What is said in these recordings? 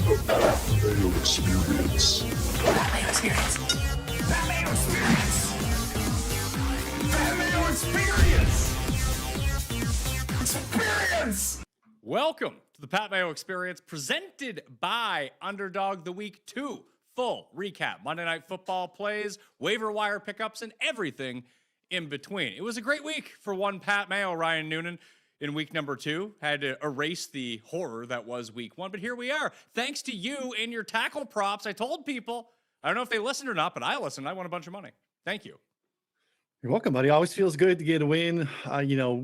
Mayo Experience. Mayo Experience. Mayo Experience. Mayo Experience. Experience. Welcome to the Pat Mayo Experience, presented by Underdog, the Week 2 full recap. Monday Night Football plays, waiver wire pickups, and everything in between. It was a great week for one Pat Mayo, Ryan Noonan. In week number 2, had to erase the horror that was week 1, but here we are. Thanks to you and your tackle props. I told people, I don't know if they listened or not, but I listened. I won a bunch of money. Thank you. You're welcome, buddy. Always feels good to get a win.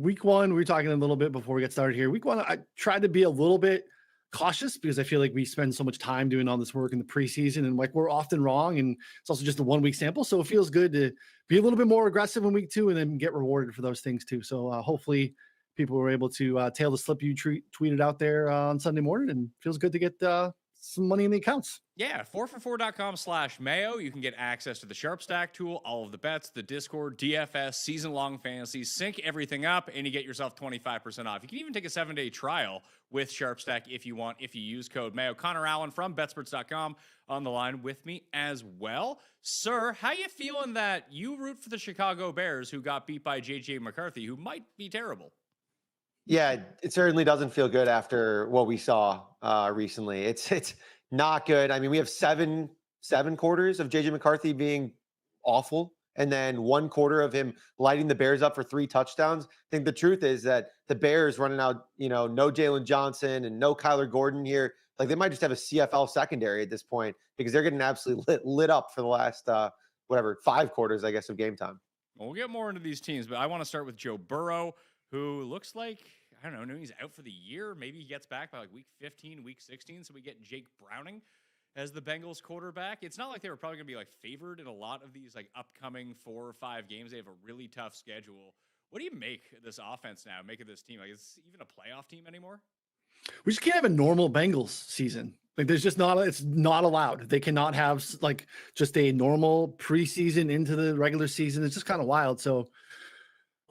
Week 1, we were talking a little bit before we get started here. Week 1, I tried to be a little bit cautious because I feel like we spend so much time doing all this work in the preseason, and like we're often wrong, and it's also just a 1-week sample. So it feels good to be a little bit more aggressive in week 2 and then get rewarded for those things too. So hopefully people were able to tail the slip you tweeted out there on Sunday morning, and feels good to get some money in the accounts. Yeah, 4for4.com/Mayo. You can get access to the Sharp Stack tool, all of the bets, the Discord, DFS, season-long fantasy, sync everything up, and you get yourself 25% off. You can even take a 7-day trial with Sharp Stack if you want, if you use code Mayo. Conner Allen from Betsperts.com on the line with me as well. Sir, how you feeling that you root for the Chicago Bears, who got beat by J.J. McCarthy, who might be terrible? Yeah, it certainly doesn't feel good after what we saw recently. It's not good. I mean, we have seven quarters of JJ McCarthy being awful, and then 1 quarter of him lighting the Bears up for 3 touchdowns. I think the truth is that the Bears running out, no Jalen Johnson and no Kyler Gordon here. Like, they might just have a CFL secondary at this point because they're getting absolutely lit up for the last 5 quarters, I guess, of game time. Well, we'll get more into these teams, but I want to start with Joe Burrow, who looks like, I don't know, he's out for the year. Maybe he gets back by like week 15, week 16. So we get Jake Browning as the Bengals quarterback. It's not like they were probably going to be like favored in a lot of these like upcoming 4 or 5 games. They have a really tough schedule. What do you make of this offense now? Make of this team? Like, is it even a playoff team anymore? We just can't have a normal Bengals season. Like, there's just not, it's not allowed. They cannot have like just a normal preseason into the regular season. It's just kind of wild. So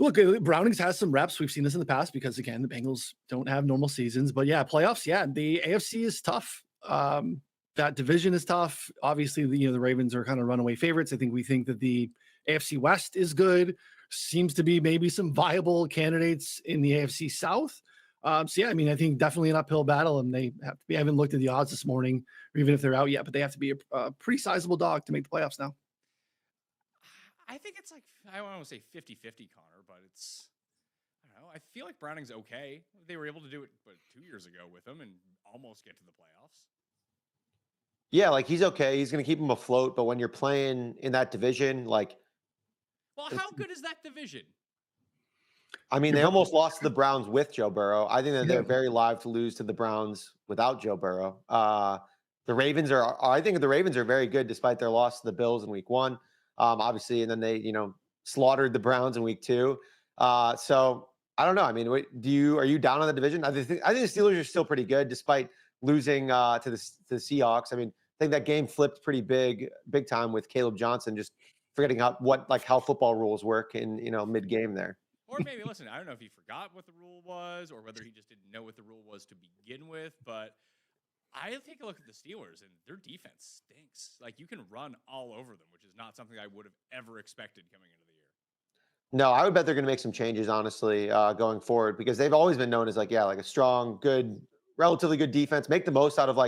look, Brownings has some reps. We've seen this in the past because, again, the Bengals don't have normal seasons. But yeah, playoffs, yeah, the AFC is tough. That division is tough. Obviously, the Ravens are kind of runaway favorites. We think that the AFC West is good. Seems to be maybe some viable candidates in the AFC South. I think definitely an uphill battle, and they have to be. I haven't looked at the odds this morning, or even if they're out yet, but they have to be a pretty sizable dog to make the playoffs now. I think it's like, I don't want to say 50-50, Connor, but it's, I don't know. I feel like Browning's okay. They were able to do it 2 years ago with him and almost get to the playoffs. Yeah, like, he's okay. He's going to keep him afloat. But when you're playing in that division, like... Well, how good is that division? I mean, they almost lost to the Browns with Joe Burrow. I think that they're very live to lose to the Browns without Joe Burrow. The Ravens are very good despite their loss to the Bills in week 1. Obviously, and then they, slaughtered the Browns in week 2. So I don't know. I mean, are you down on the division? I think the Steelers are still pretty good despite losing to the Seahawks. I mean, I think that game flipped pretty big time with Caleb Johnson just forgetting how football rules work in mid game there. Or maybe, listen, I don't know if he forgot what the rule was or whether he just didn't know what the rule was to begin with, but I take a look at the Steelers, and their defense stinks. Like, you can run all over them, which is not something I would have ever expected coming into the year. No, I would bet they're going to make some changes, honestly, going forward, because they've always been known as a strong, good, relatively good defense. Make the most out of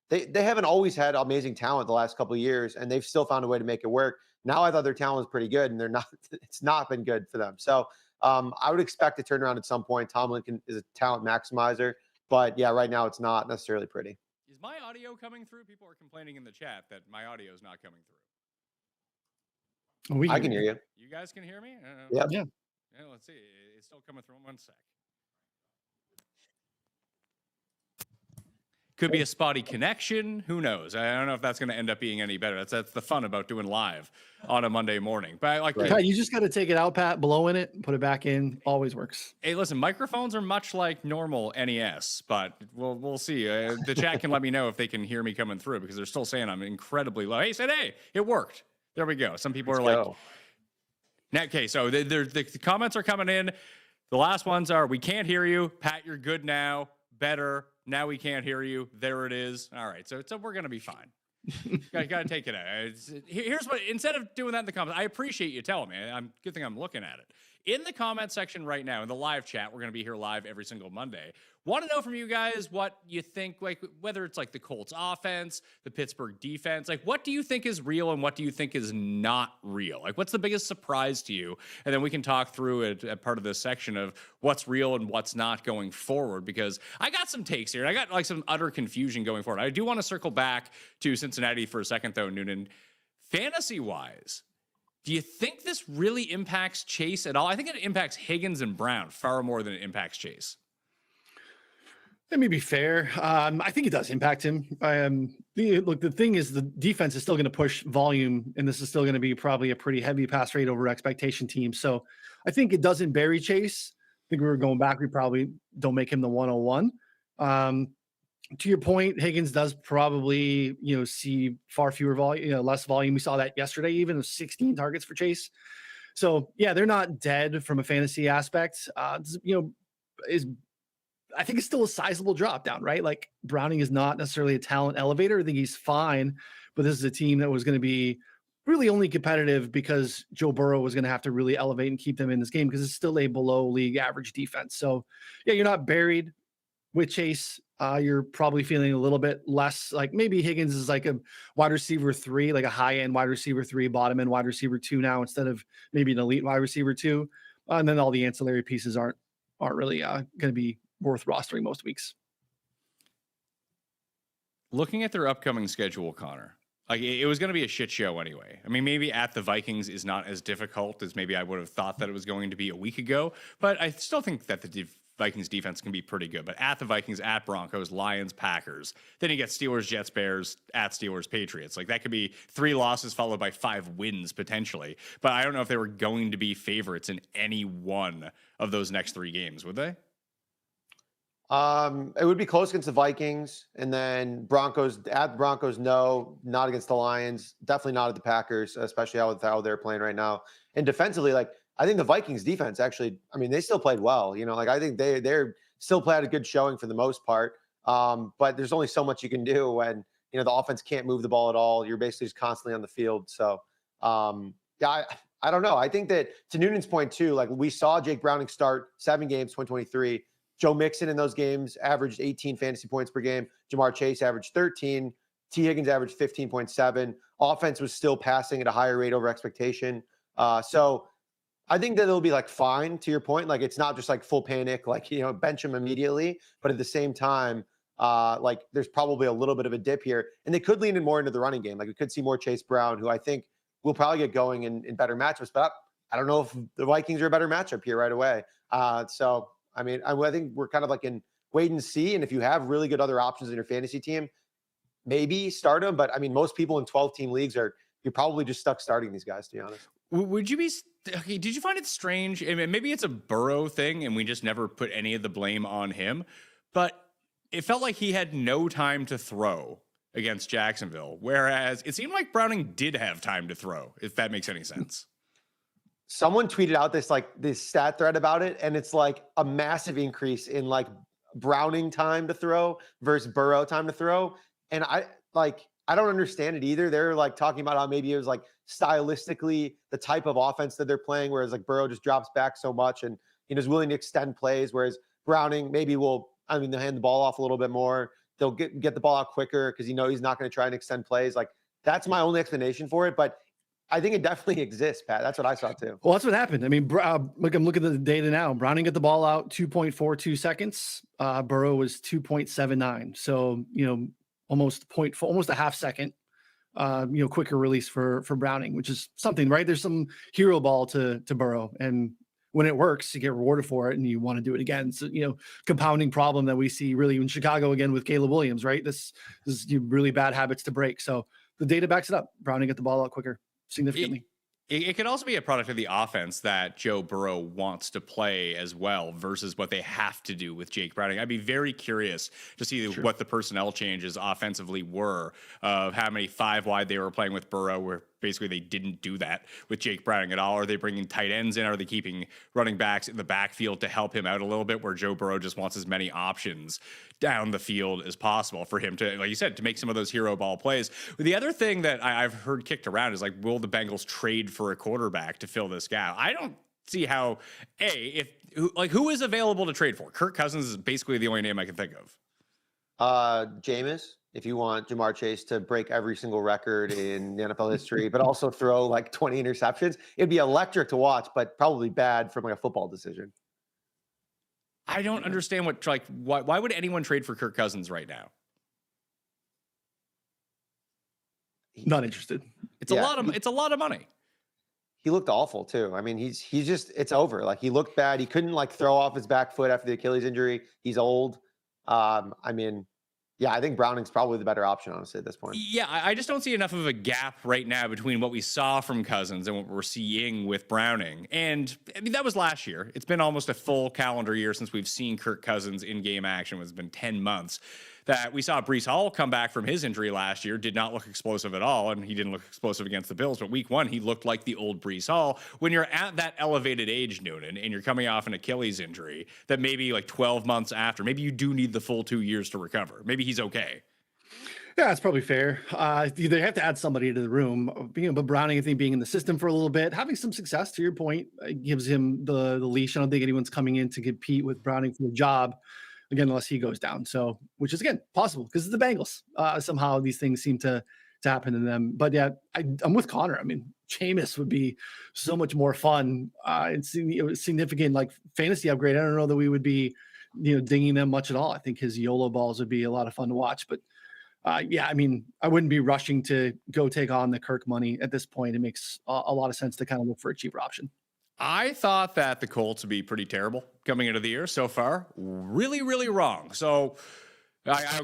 they haven't always had amazing talent the last couple of years, and they've still found a way to make it work. Now I thought their talent was pretty good, and they're not. It's not been good for them. So I would expect to turn around at some point. Tomlin is a talent maximizer, but yeah, right now it's not necessarily pretty. Is my audio coming through? People are complaining in the chat that my audio is not coming through. I can hear you. You guys can hear me? Yeah. Yeah. Let's see. It's still coming through. 1 sec. Could be a spotty connection. Who knows? I don't know if that's going to end up being any better. That's the fun about doing live on a Monday morning. But Pat, you just got to take it out, Pat, blow in it, put it back in. Always works. Hey, listen, microphones are much like normal NES, but we'll see. The chat can let me know if they can hear me coming through because they're still saying I'm incredibly low. Hey, it worked. There we go. Some people okay, so the comments are coming in. The last ones are, we can't hear you. Pat, you're good now. Better. Now we can't hear you. There it is. All right. So we're going to be fine. Gotta take it out. Here's what, instead of doing that in the comments, I appreciate you telling me. Good thing I'm looking at it. In the comment section right now, in the live chat, we're going to be here live every single Monday. Want to know from you guys what you think, like whether it's like the Colts offense, the Pittsburgh defense, like what do you think is real and what do you think is not real? Like what's the biggest surprise to you? And then we can talk through it at part of this section of what's real and what's not going forward, because I got some takes here. I got like some utter confusion going forward. I do want to circle back to Cincinnati for a second though, Noonan. Fantasy-wise, do you think this really impacts Chase at all? I think it impacts Higgins and Brown far more than it impacts Chase. That may be fair. I think it does impact him. Look, the thing is the defense is still going to push volume, and this is still going to be probably a pretty heavy pass rate over expectation team. So I think it doesn't bury Chase. I think we were going back. We probably don't make him the 101. To your point, Higgins does probably, see far fewer volume, less volume. We saw that yesterday, even with 16 targets for Chase. So yeah, they're not dead from a fantasy aspect. I think it's still a sizable drop down, right? Like Browning is not necessarily a talent elevator. I think he's fine, but this is a team that was going to be really only competitive because Joe Burrow was going to have to really elevate and keep them in this game because it's still a below league average defense. So yeah, you're not buried with Chase. You're probably feeling a little bit less like maybe Higgins is like a wide receiver 3, like a high end wide receiver 3, bottom end wide receiver 2 now instead of maybe an elite wide receiver 2. And then all the ancillary pieces aren't really going to be worth rostering most weeks. Looking at their upcoming schedule, Connor, like it was going to be a shit show anyway. I mean, maybe at the Vikings is not as difficult as maybe I would have thought that it was going to be a week ago, but I still think that the Vikings defense can be pretty good. But at the Vikings, at Broncos, Lions, Packers, then you get Steelers, Jets, Bears, at Steelers, Patriots. Like that could be 3 losses followed by 5 wins potentially. But I don't know if they were going to be favorites in any one of those next 3 games, would they? It would be close against the Vikings, and then Broncos at the Broncos. No, not against the Lions. Definitely not at the Packers, especially how they're playing right now. And defensively, like I think the Vikings defense actually, I mean, they still played well. Like I think they're still played a good showing for the most part. But there's only so much you can do when the offense can't move the ball at all. You're basically just constantly on the field. So yeah, I don't know. I think that to Noonan's point too, like we saw Jake Browning start 7 games, 2023. Joe Mixon in those games averaged 18 fantasy points per game. Jamar Chase averaged 13. T. Higgins averaged 15.7. Offense was still passing at a higher rate over expectation. So I think that it'll be like fine to your point. Like it's not just like full panic, like, bench him immediately. But at the same time, like there's probably a little bit of a dip here. And they could lean in more into the running game. Like we could see more Chase Brown, who I think will probably get going in better matchups. But I don't know if the Vikings are a better matchup here right away. So I mean, I think we're kind of like in wait and see. And if you have really good other options in your fantasy team, maybe start them. But I mean, most people in 12-team leagues you're probably just stuck starting these guys, to be honest. Would you be okay? Did you find it strange? I mean, maybe it's a Burrow thing and we just never put any of the blame on him, but it felt like he had no time to throw against Jacksonville. Whereas it seemed like Browning did have time to throw, if that makes any sense. Someone tweeted out this stat thread about it, and it's like a massive increase in like Browning time to throw versus Burrow time to throw. And I don't understand it either. They're like talking about how maybe it was like stylistically the type of offense that they're playing, whereas like Burrow just drops back so much and is willing to extend plays, whereas Browning maybe they'll hand the ball off a little bit more. They'll get the ball out quicker because he's not going to try and extend plays. Like that's my only explanation for it, but I think it definitely exists, Pat. That's what I saw too. Well, that's what happened. I mean, look, I'm looking at the data now. Browning got the ball out 2.42 seconds. Burrow was 2.79. So, almost a half second, quicker release for Browning, which is something, right? There's some hero ball to Burrow, and when it works, you get rewarded for it, and you want to do it again. So, compounding problem that we see really in Chicago again with Caleb Williams, right? This is really bad habits to break. So the data backs it up. Browning got the ball out quicker, significantly. It could also be a product of the offense that Joe Burrow wants to play as well versus what they have to do with Jake Browning. I'd be very curious to see what the personnel changes offensively were, of how many 5 wide they were playing with Burrow basically they didn't do that with Jake Browning at all. Are they bringing tight ends in? Are they keeping running backs in the backfield to help him out a little bit, where Joe Burrow just wants as many options down the field as possible for him to, like you said, to make some of those hero ball plays? The other thing that I've heard kicked around is like, will the Bengals trade for a quarterback to fill this gap? I don't see how, who is available to trade for? Kirk Cousins is basically the only name I can think of. Jameis, if you want Jamar Chase to break every single record in the NFL history, but also throw like 20 interceptions, it'd be electric to watch, but probably bad from like a football decision. I don't understand why would anyone trade for Kirk Cousins right now? Not interested. It's a lot of money. He looked awful too. I mean, he's just, it's over. Like, he looked bad. He couldn't like throw off his back foot after the Achilles injury. He's old. I mean, yeah, I think Browning's probably the better option, honestly, at this point. Yeah, I just don't see enough of a gap right now between what we saw from Cousins and what we're seeing with Browning. And I mean, that was last year. It's been almost a full calendar year since we've seen Kirk Cousins in game action. It's been 10 months that we saw Breece Hall come back from his injury last year, did not look explosive at all, and he didn't look explosive against the Bills. But week one, he looked like the old Breece Hall. When you're at that elevated age, Noonan, and you're coming off an Achilles injury that maybe like 12 months after, maybe you do need the full 2 years to recover. Maybe he's okay. Yeah, that's probably fair. They have to add somebody to the room. But Browning, I think, being in the system for a little bit, having some success, to your point, gives him the leash. I don't think anyone's coming in to compete with Browning for the job, again, unless he goes down. So, which is, again, possible because it's the Bengals. Somehow these things seem to happen to them. But yeah, I'm with Connor. I mean, Jameis would be so much more fun. It's significant, like, fantasy upgrade. I don't know that we would be, dinging them much at all. I think his YOLO balls would be a lot of fun to watch. But yeah, I mean, I wouldn't be rushing to go take on the Kirk money at this point. It makes a lot of sense to kind of look for a cheaper option. I thought that the Colts would be pretty terrible coming into the year so far. Really, really wrong. So,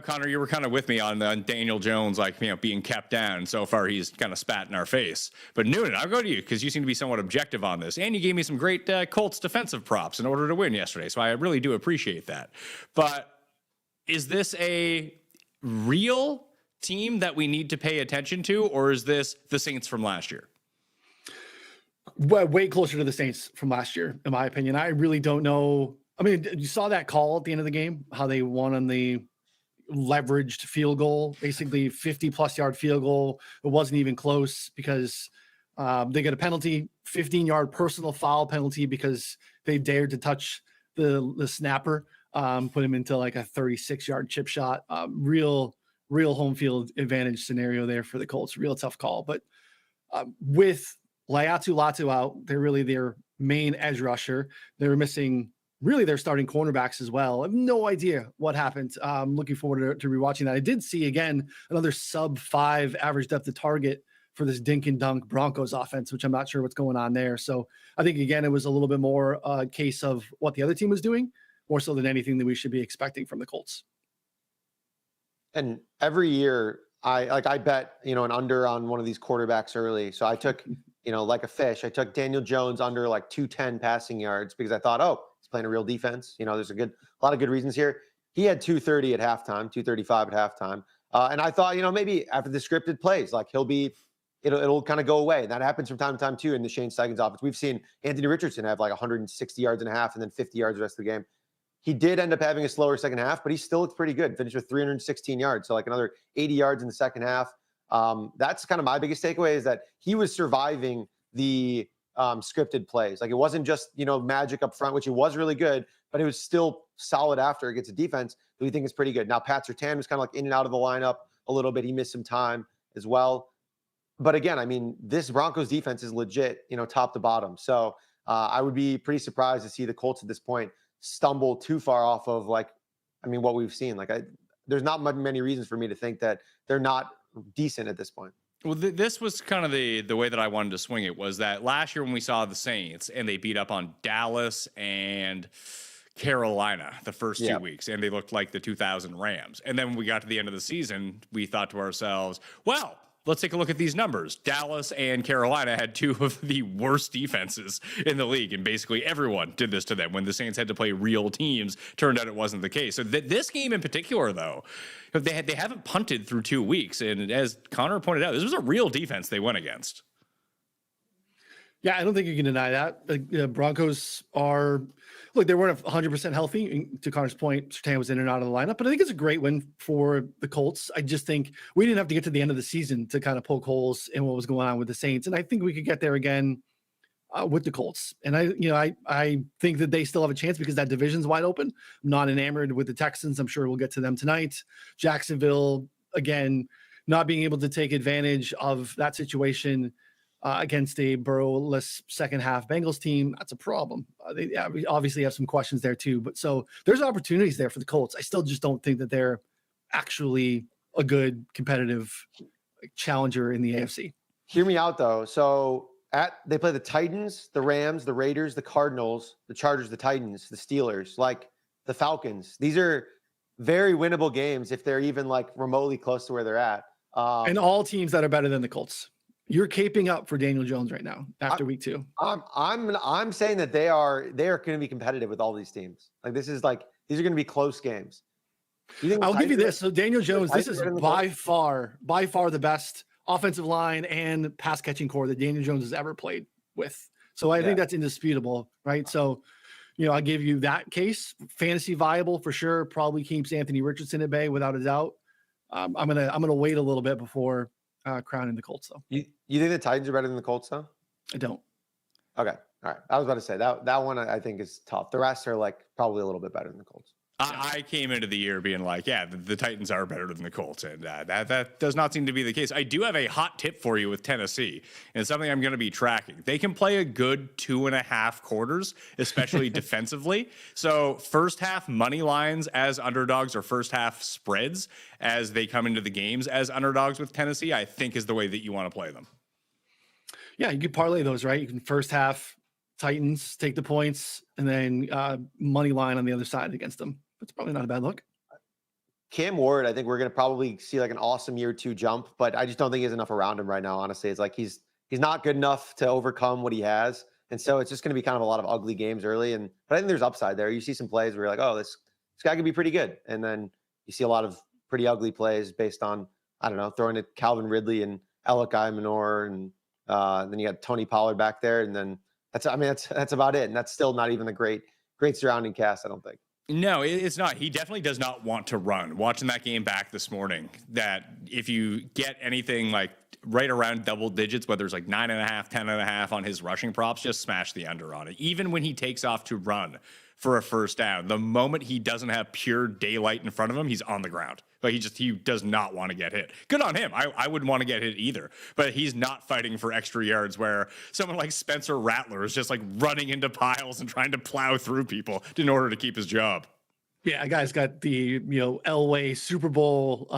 Connor, you were kind of with me on Daniel Jones, being kept down. So far, he's kind of spat in our face. But Noonan, I'll go to you because you seem to be somewhat objective on this. And you gave me some great Colts defensive props in order to win yesterday. So I really do appreciate that. But is this a real team that we need to pay attention to, or is this the Saints from last year? Way closer to the Saints from last year, in my opinion. I really don't know. I mean, you saw that call at the end of the game, how they won on the leveraged field goal, basically 50-plus yard field goal. It wasn't even close because they get a penalty, 15-yard personal foul penalty because they dared to touch the snapper, put him into like a 36-yard chip shot. Real home field advantage scenario there for the Colts. Real tough call. But with Latu out, they're really their main edge rusher. They're missing really their starting cornerbacks as well. I have no idea what happened. I'm looking forward to rewatching that. I did see, again, another sub-5 average depth of target for this dink and dunk Broncos offense, which I'm not sure what's going on there. So I think, again, it was a little bit more a case of what the other team was doing, more so than anything that we should be expecting from the Colts. And every year, I bet, an under on one of these quarterbacks early. So I took, like a fish, I took Daniel Jones under like 210 passing yards because I thought, he's playing a real defense. There's a lot of good reasons here. He had 230 at halftime, 235 at halftime. And I thought, maybe after the scripted plays, like it'll kind of go away. And that happens from time to time too in the Shane Steichen's offense. We've seen Anthony Richardson have like 160 yards and a half and then 50 yards the rest of the game. He did end up having a slower second half, but he still looked pretty good. Finished with 316 yards. So like another 80 yards in the second half. That's kind of my biggest takeaway is that he was surviving the scripted plays. Like it wasn't just, magic up front, which he was really good, but it was still solid after against a defense that we think is pretty good. Now, Pat Surtain was kind of like in and out of the lineup a little bit. He missed some time as well. But again, I mean, this Broncos defense is legit, top to bottom. So I would be pretty surprised to see the Colts at this point stumble too far off of what we've seen. There's not many reasons for me to think that they're not decent at this point. Well, this was kind of the way that I wanted to swing it, was that last year when we saw the Saints and they beat up on Dallas and Carolina the first 2 weeks, and they looked like the 2000 Rams. And then when we got to the end of the season, we thought to ourselves, well, let's take a look at these numbers. Dallas and Carolina had two of the worst defenses in the league, and basically everyone did this to them. When the Saints had to play real teams, turned out it wasn't the case. So this game in particular, though, they haven't punted through 2 weeks, and as Connor pointed out, this was a real defense they went against. Yeah, I don't think you can deny that. Broncos are, look, they weren't 100% healthy. To Connor's point, Surtain was in and out of the lineup, but I think it's a great win for the Colts. I just think we didn't have to get to the end of the season to kind of poke holes in what was going on with the Saints. And I think we could get there again with the Colts. And I think that they still have a chance because that division's wide open. I'm not enamored with the Texans. I'm sure we'll get to them tonight. Jacksonville, again, not being able to take advantage of that situation against a Burrow-less second half Bengals team, that's a problem. They obviously have some questions there too, but so there's opportunities there for the Colts. I still just don't think that they're actually a good competitive challenger in the AFC. Hear me out though. So they play the Titans, the Rams, the Raiders, the Cardinals, the Chargers, the Titans, the Steelers, like the Falcons. These are very winnable games if they're even like remotely close to where they're at. And all teams that are better than the Colts. You're caping up for Daniel Jones right now after week 2. I'm saying that they are going to be competitive with all these teams. Like these are going to be close games. I'll give you this. So Daniel Jones, this is by far the best offensive line and pass catching core that Daniel Jones has ever played with. So I think that's indisputable, right? So, I'll give you that case. Fantasy viable for sure. Probably keeps Anthony Richardson at bay without a doubt. I'm gonna wait a little bit before crowning the Colts though. You think the Titans are better than the Colts though? I don't. Okay. All right. I was about to say that one I think is tough. The rest are like probably a little bit better than the Colts. I came into the year being like, yeah, the Titans are better than the Colts, and that does not seem to be the case. I do have a hot tip for you with Tennessee, and it's something I'm going to be tracking. They can play a good 2.5 quarters, especially defensively. So first half money lines as underdogs or first half spreads as they come into the games as underdogs with Tennessee, I think is the way that you want to play them. Yeah, you could parlay those, right? You can first half Titans, take the points, and then money line on the other side against them. That's probably not a bad look. Cam Ward, I think we're going to probably see like an awesome year 2 jump, but I just don't think he has enough around him right now. Honestly, it's like he's not good enough to overcome what he has, and so it's just going to be kind of a lot of ugly games early. But I think there's upside there. You see some plays where you're like, oh, this guy could be pretty good, and then you see a lot of pretty ugly plays based on throwing it Calvin Ridley and Alec Minor, and then you got Tony Pollard back there, and then that's about it, and that's still not even a great surrounding cast, I don't think. No, it's not. He definitely does not want to run. Watching that game back this morning, that if you get anything like right around double digits, whether it's like 9.5, 10.5 on his rushing props, just smash the under on it. Even when he takes off to run for a first down, the moment he doesn't have pure daylight in front of him, he's on the ground. But he does not want to get hit. Good on him. I wouldn't want to get hit either. But he's not fighting for extra yards where someone like Spencer Rattler is just like running into piles and trying to plow through people in order to keep his job. Yeah, a guy's got the Elway Super Bowl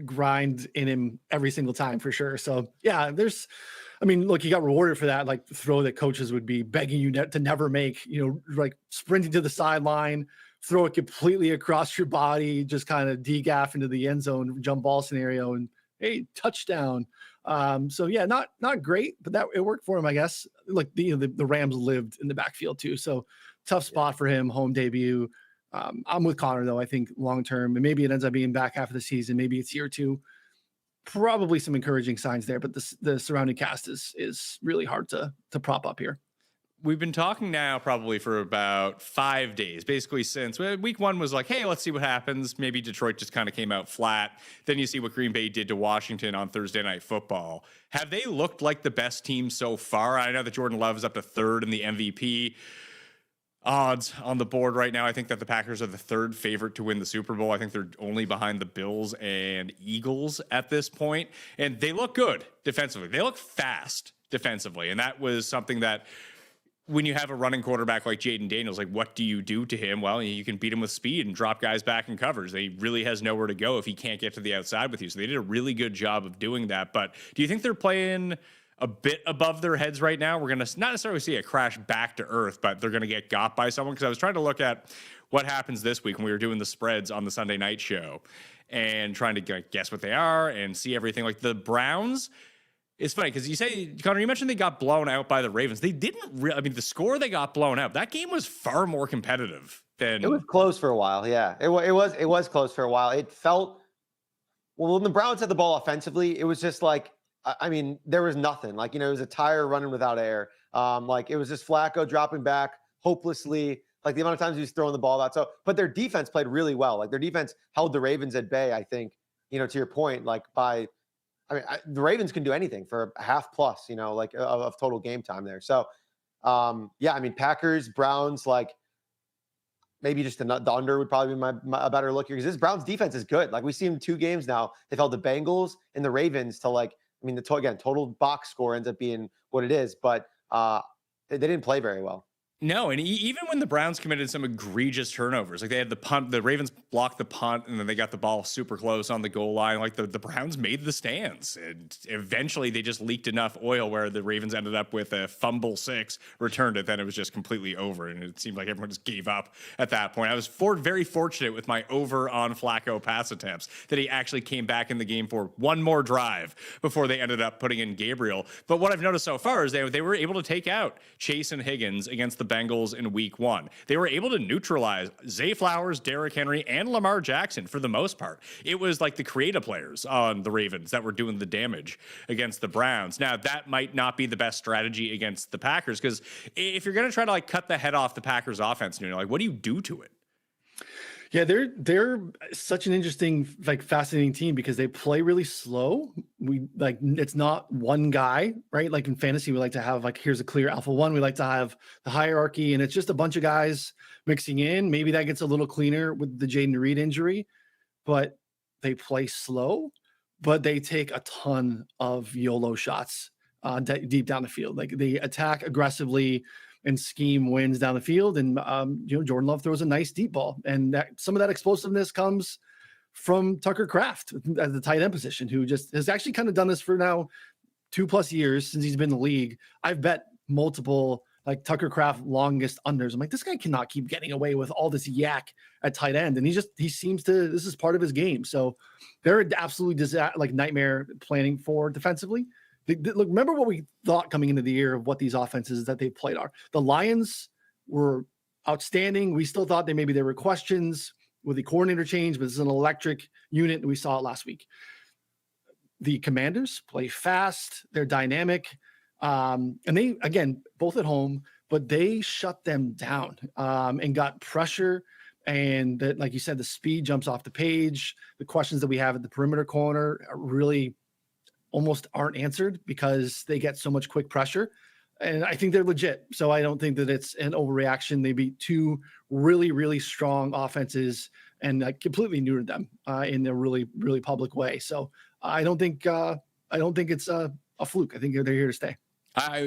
grind in him every single time for sure. So yeah, look, he got rewarded for that, like the throw that coaches would be begging you to never make, like sprinting to the sideline, throw it completely across your body, just kind of degaff into the end zone, jump ball scenario, and hey, touchdown. So yeah, not great, but that it worked for him, I guess. Like the Rams lived in the backfield too, so tough spot for him, home debut. I'm with Connor though. I think long term, and maybe it ends up being back half of the season, maybe it's year 2. Probably some encouraging signs there, but the surrounding cast is really hard to prop up here. We've been talking now probably for about 5 days, basically since week 1 was like, hey, let's see what happens. Maybe Detroit just kind of came out flat. Then you see what Green Bay did to Washington on Thursday Night Football. Have they looked like the best team so far? I know that Jordan Love is up to 3rd in the MVP odds on the board right now. I think that the Packers are the 3rd favorite to win the Super Bowl. I think they're only behind the Bills and Eagles at this point. And they look good defensively. They look fast defensively. And that was something that when you have a running quarterback like Jaden Daniels, like what do you do to him? Well, you can beat him with speed and drop guys back in covers. He really has nowhere to go if he can't get to the outside with you. So they did a really good job of doing that. But do you think they're playing a bit above their heads right now? We're going to not necessarily see a crash back to earth, but they're going to get got by someone. Because I was trying to look at what happens this week when we were doing the spreads on the Sunday night show and trying to guess what they are and see everything. Like the Browns, it's funny because you say, Connor, you mentioned they got blown out by the Ravens. They didn't really, the score they got blown out, that game was far more competitive than. It was close for a while. Yeah, it was close for a while. It felt, well, when the Browns had the ball offensively, it was just like, I mean, there was nothing. Like, it was a tire running without air. Like, it was just Flacco dropping back hopelessly. Like, the amount of times he was throwing the ball out. So, but their defense played really well. Like, their defense held the Ravens at bay, I think, to your point, like the Ravens can do anything for a half plus, like of total game time there. So, yeah, I mean, Packers, Browns, like maybe just the under would probably be a better look here because this Browns defense is good. Like we've seen 2 games now. They've held the Bengals and the Ravens to total box score ends up being what it is, but they didn't play very well. No, and even when the Browns committed some egregious turnovers, like they had the punt, the Ravens blocked the punt, and then they got the ball super close on the goal line. Like the Browns made the stands, and eventually they just leaked enough oil where the Ravens ended up with a fumble 6, returned it, then it was just completely over, and it seemed like everyone just gave up at that point. I was very fortunate with my over on Flacco pass attempts that he actually came back in the game for one more drive before they ended up putting in Gabriel. But what I've noticed so far is they were able to take out Chase and Higgins against the Bengals in week 1. They were able to neutralize Zay Flowers, Derrick Henry, and Lamar Jackson for the most part. It was like the creative players on the Ravens that were doing the damage against the Browns. Now, that might not be the best strategy against the Packers because if you're going to try to cut the head off the Packers offense, what do you do to it? Yeah, they're such an interesting, fascinating team because they play really slow. It's not one guy, right? Like in fantasy, we like to have here's a clear alpha one. We like to have the hierarchy, and it's just a bunch of guys mixing in. Maybe that gets a little cleaner with the Jaden Reed injury, but they play slow, but they take a ton of YOLO shots deep down the field. Like they attack aggressively and scheme wins down the field. And, Jordan Love throws a nice deep ball. And some of that explosiveness comes from Tucker Kraft at the tight end position, who just has actually kind of done this for now 2+ years since he's been in the league. I've bet multiple Tucker Kraft longest unders. I'm like, this guy cannot keep getting away with all this yak at tight end. And he seems to, this is part of his game. So they're absolutely nightmare planning for defensively. Look, remember what we thought coming into the year of what these offenses that they played are. The Lions were outstanding. We still thought there were questions with the coordinator change, but this is an electric unit. We saw it last week. The Commanders play fast. They're dynamic. And they, again, both at home, but they shut them down and got pressure. And that, like you said, the speed jumps off the page. The questions that we have at the perimeter corner are really almost aren't answered because they get so much quick pressure. And I think they're legit. So I don't think that it's an overreaction. They beat 2 really, really strong offenses and completely neutered them in a really, really public way. So I don't think it's a fluke. I think they're here to stay.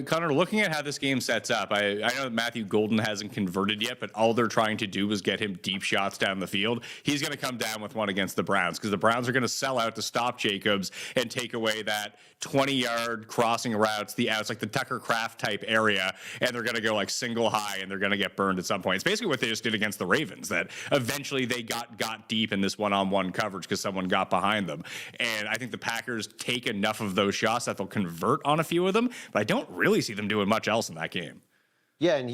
Connor, looking at how this game sets up, I know that Matthew Golden hasn't converted yet, but all they're trying to do is get him deep shots down the field. He's going to come down with one against the Browns because the Browns are going to sell out to stop Jacobs and take away that 20-yard crossing routes, the outs, like the Tucker Kraft type area, and they're going to go single high and they're going to get burned at some point. It's basically what they just did against the Ravens, that eventually they got deep in this one-on-one coverage because someone got behind them. And I think the Packers take enough of those shots that they'll convert on a few of them, but I don't really see them doing much else in that game. Yeah, and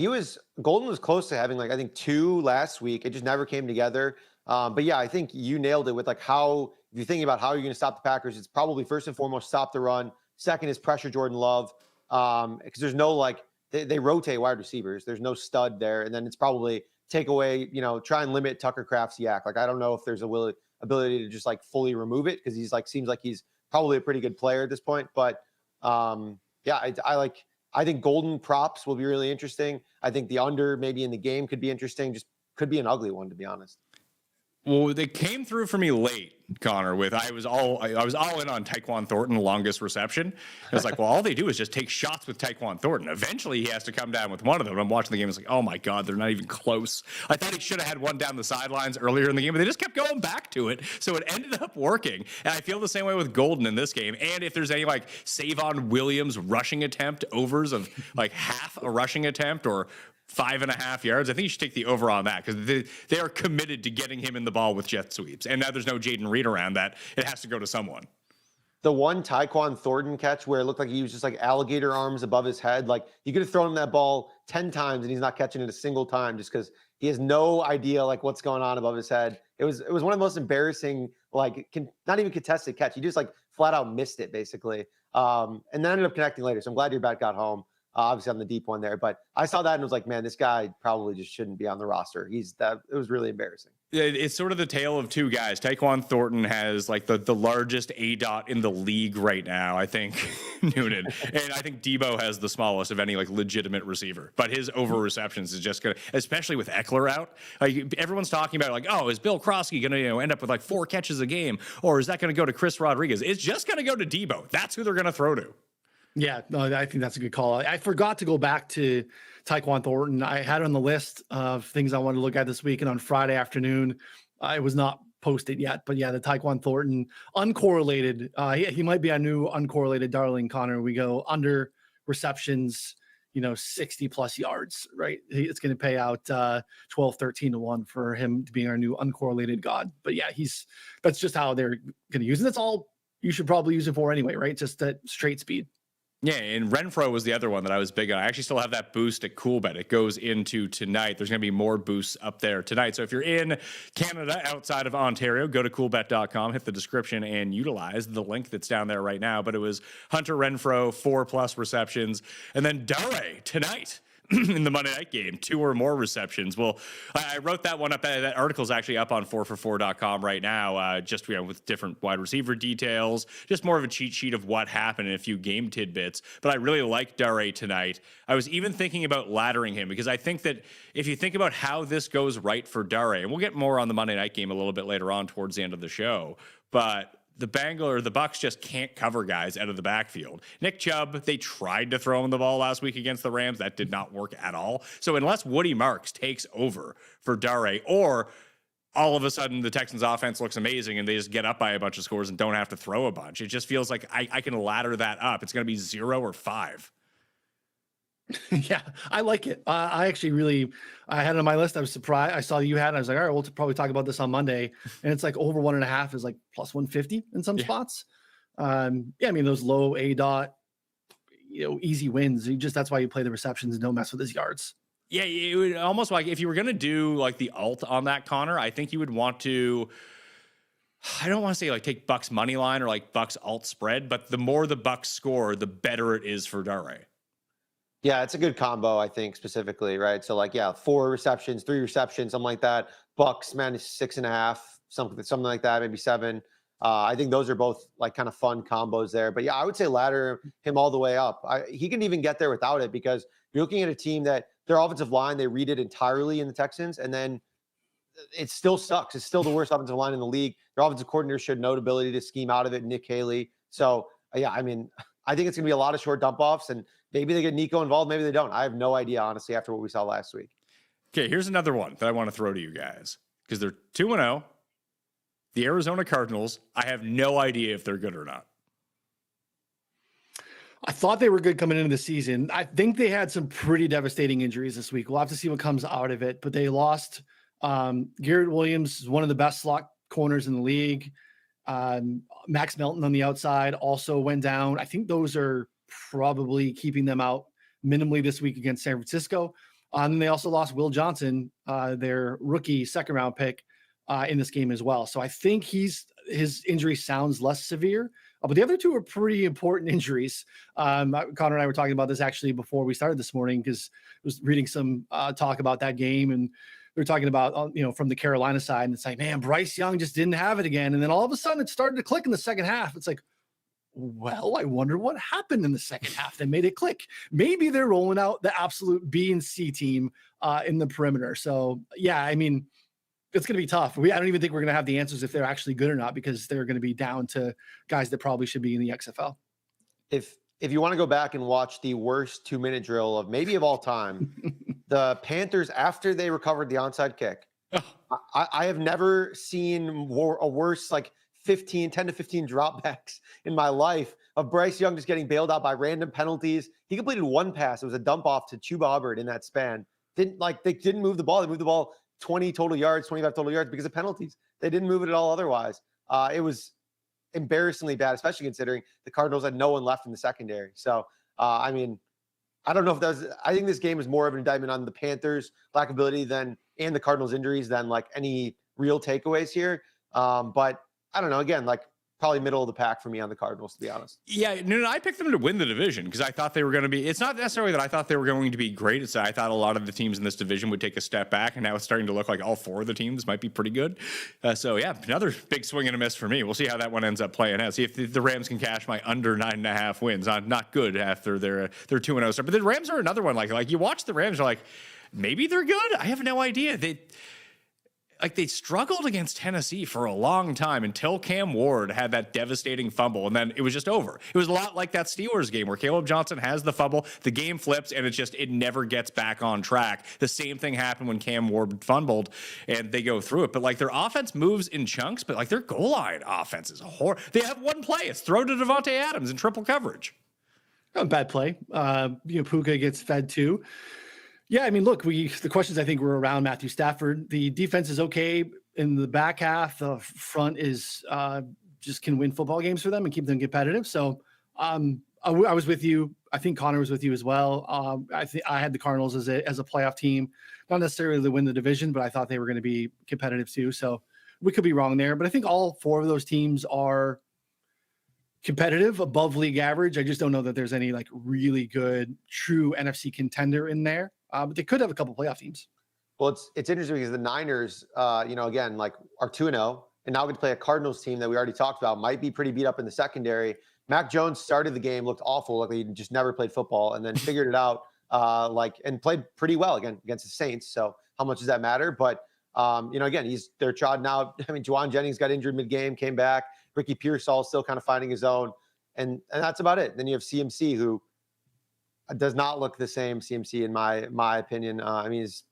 Golden was close to having I think 2 last week. It just never came together. But yeah, I think you nailed it with how, if you're thinking about how you're going to stop the Packers, it's probably first and foremost stop the run. Second is pressure Jordan Love because there's no they rotate wide receivers. There's no stud there, and then it's probably take away try and limit Tucker Kraft's yak. I don't know if there's a ability to just fully remove it because he's seems like he's probably a pretty good player at this point. But yeah, I think Golden props will be really interesting. I think the under maybe in the game could be interesting. Just could be an ugly one, to be honest. Well, they came through for me late, Connor, with I was all in on Tyquan Thornton, longest reception. I was like, well, all they do is just take shots with Tyquan Thornton. Eventually, he has to come down with one of them. I'm watching the game. It's like, oh, my God, they're not even close. I thought he should have had one down the sidelines earlier in the game, but they just kept going back to it. So it ended up working. And I feel the same way with Golden in this game. And if there's any, Savon Williams rushing attempt overs of, half a rushing attempt or 5.5 yards, I think you should take the over on that because they are committed to getting him in the ball with jet sweeps. And now there's no Jaden Reed around that. It has to go to someone. The one Tyquan Thornton catch where it looked like he was just alligator arms above his head. You could have thrown him that ball 10 times and he's not catching it a single time just because he has no idea what's going on above his head. It was one of the most embarrassing, not even contested catch. He just flat out missed it basically. And then ended up connecting later. So I'm glad your bet got home. Obviously on the deep one there, but I saw that and was like, man, this guy probably just shouldn't be on the roster. It was really embarrassing. It's sort of the tale of two guys. Tyquan Thornton has like the largest ADOT in the league right now, I think, Noonan. And I think Debo has the smallest of any like legitimate receiver. But his over receptions is just gonna, especially with Eckler out. Like everyone's talking about like, oh, is Bill Krosky gonna end up with like 4 catches a game, or is that gonna go to Chris Rodriguez? It's just gonna go to Debo. That's who they're gonna throw to. Yeah, no, I think that's a good call. I forgot to go back to Tyquan Thornton. I had it on the list of things I wanted to look at this week, and on Friday afternoon, it was not posted yet. But yeah, the Tyquan Thornton uncorrelated. He might be a new uncorrelated darling, Connor. We go under receptions, 60 plus yards, right? It's going to pay out 12, 13 to 1 for him to be our new uncorrelated god. But yeah, that's just how they're going to use it. That's all you should probably use it for anyway, right? Just that straight speed. Yeah, and Renfro was the other one that I was big on. I actually still have that boost at CoolBet. It goes into tonight. There's going to be more boosts up there tonight. So if you're in Canada, outside of Ontario, go to coolbet.com, hit the description, and utilize the link that's down there right now. But it was Hunter Renfro, 4+ receptions, and then Dare tonight. In the Monday night game, 2 or more receptions. Well, I wrote that one up. That article's actually up on 4for4.com right now, just with different wide receiver details, just more of a cheat sheet of what happened and a few game tidbits. But I really like Dare tonight. I was even thinking about laddering him because I think that if you think about how this goes right for Dare, and we'll get more on the Monday night game a little bit later on towards the end of the show, but the Bucs just can't cover guys out of the backfield. Nick Chubb, they tried to throw him the ball last week against the Rams. That did not work at all. So unless Woody Marks takes over for Dare, or all of a sudden the Texans offense looks amazing and they just get up by a bunch of scores and don't have to throw a bunch, it just feels like I can ladder that up. It's going to be 0 or 5. Yeah, I like it. I actually I had it on my list. I was surprised. I saw you had it. I was like, all right, we'll probably talk about this on Monday. And it's like over 1.5 is like plus 150 in some spots. Yeah, I mean, those low ADOT, easy wins. That's why you play the receptions and don't mess with his yards. Yeah, it would almost like if you were going to do like the alt on that, Connor, I think you would want to, I don't want to say like take Bucks money line or like Bucks alt spread, but the more the Bucks score, the better it is for Dare. Yeah, it's a good combo, I think, specifically, right? So, 4 receptions, 3 receptions, something like that. Bucks managed 6.5, something like that, maybe 7. I think those are both like kind of fun combos there. But yeah, I would say ladder him all the way up. He can even get there without it because you're looking at a team that their offensive line, they read it entirely in the Texans, and then it still sucks. It's still the worst offensive line in the league. Their offensive coordinator showed no ability to scheme out of it, Nick Haley. So, yeah, I mean, I think it's going to be a lot of short dump offs, and maybe they get Nico involved. Maybe they don't. I have no idea, honestly, after what we saw last week. Okay, here's another one that I want to throw to you guys because they're 2-0. The Arizona Cardinals, I have no idea if they're good or not. I thought they were good coming into the season. I think they had some pretty devastating injuries this week. We'll have to see what comes out of it, but they lost Garrett Williams, one of the best slot corners in the league. Max Melton on the outside also went down. I think those are probably keeping them out minimally this week against San Francisco. And they also lost Will Johnson, their rookie second-round pick, in this game as well. So I think his injury sounds less severe, but the other two are pretty important injuries. Connor and I were talking about this actually before we started this morning because I was reading some talk about that game, and we were talking about, from the Carolina side, and it's like, man, Bryce Young just didn't have it again. And then all of a sudden it started to click in the second half. It's like, well, I wonder what happened in the second half that made it click. Maybe they're rolling out the absolute B and C team in the perimeter. So yeah, I mean, it's going to be tough. I don't even think we're going to have the answers if they're actually good or not, because they're going to be down to guys that probably should be in the XFL. If you want to go back and watch the worst 2-minute drill of all time, the Panthers, after they recovered the onside kick, I have never seen a worse 10 to 15 dropbacks in my life of Bryce Young just getting bailed out by random penalties. He completed one pass. It was a dump off to Chuba Hubbard in that span. They didn't move the ball. They moved the ball 25 total yards because of penalties. They didn't move it at all otherwise. It was embarrassingly bad, especially considering the Cardinals had no one left in the secondary. So, I mean, I don't know if I think this game is more of an indictment on the Panthers' lack of ability and the Cardinals' injuries than any real takeaways here. But I don't know. Again, probably middle of the pack for me on the Cardinals, to be honest. Yeah, no, I picked them to win the division because I thought they were going to be. It's not necessarily that I thought they were going to be great. It's that I thought a lot of the teams in this division would take a step back, and now it's starting to look like all 4 of the teams might be pretty good. So yeah, another big swing and a miss for me. We'll see how that one ends up playing out. See if the Rams can cash my under 9.5 wins. Not good after their 2-0 start. But the Rams are another one. Like you watch the Rams, you're like, maybe they're good. I have no idea. They struggled against Tennessee for a long time until Cam Ward had that devastating fumble, and then it was just over. It was a lot like that Steelers game where Caleb Johnson has the fumble, the game flips, and it never gets back on track. The same thing happened when Cam Ward fumbled, and they go through it. But like their offense moves in chunks, but like their goal line offense is a horror. They have one play. It's throw to Devontae Adams in triple coverage. Not a bad play. Puka gets fed too. Yeah, I mean, look, the questions I think were around Matthew Stafford. The defense is okay in the back half. The front is just can win football games for them and keep them competitive. So I was with you. I think Connor was with you as well. I had the Cardinals as a playoff team, not necessarily to win the division, but I thought they were going to be competitive too. So we could be wrong there, but I think all 4 of those teams are competitive, above league average. I just don't know that there's any like really good, true NFC contender in there. But they could have a couple playoff teams. Well, it's interesting because the Niners, again, like are 2-0, and now we play a Cardinals team that we already talked about, might be pretty beat up in the secondary. Mac Jones started the game, looked awful, like he just never played football, and then figured it out, and played pretty well against the Saints. So how much does that matter? But again, they're trodden out. I mean, Juwan Jennings got injured mid-game, came back. Ricky Pearsall still kind of finding his own, and that's about it. Then you have CMC, who does not look the same. CMC, in my opinion. I mean, he's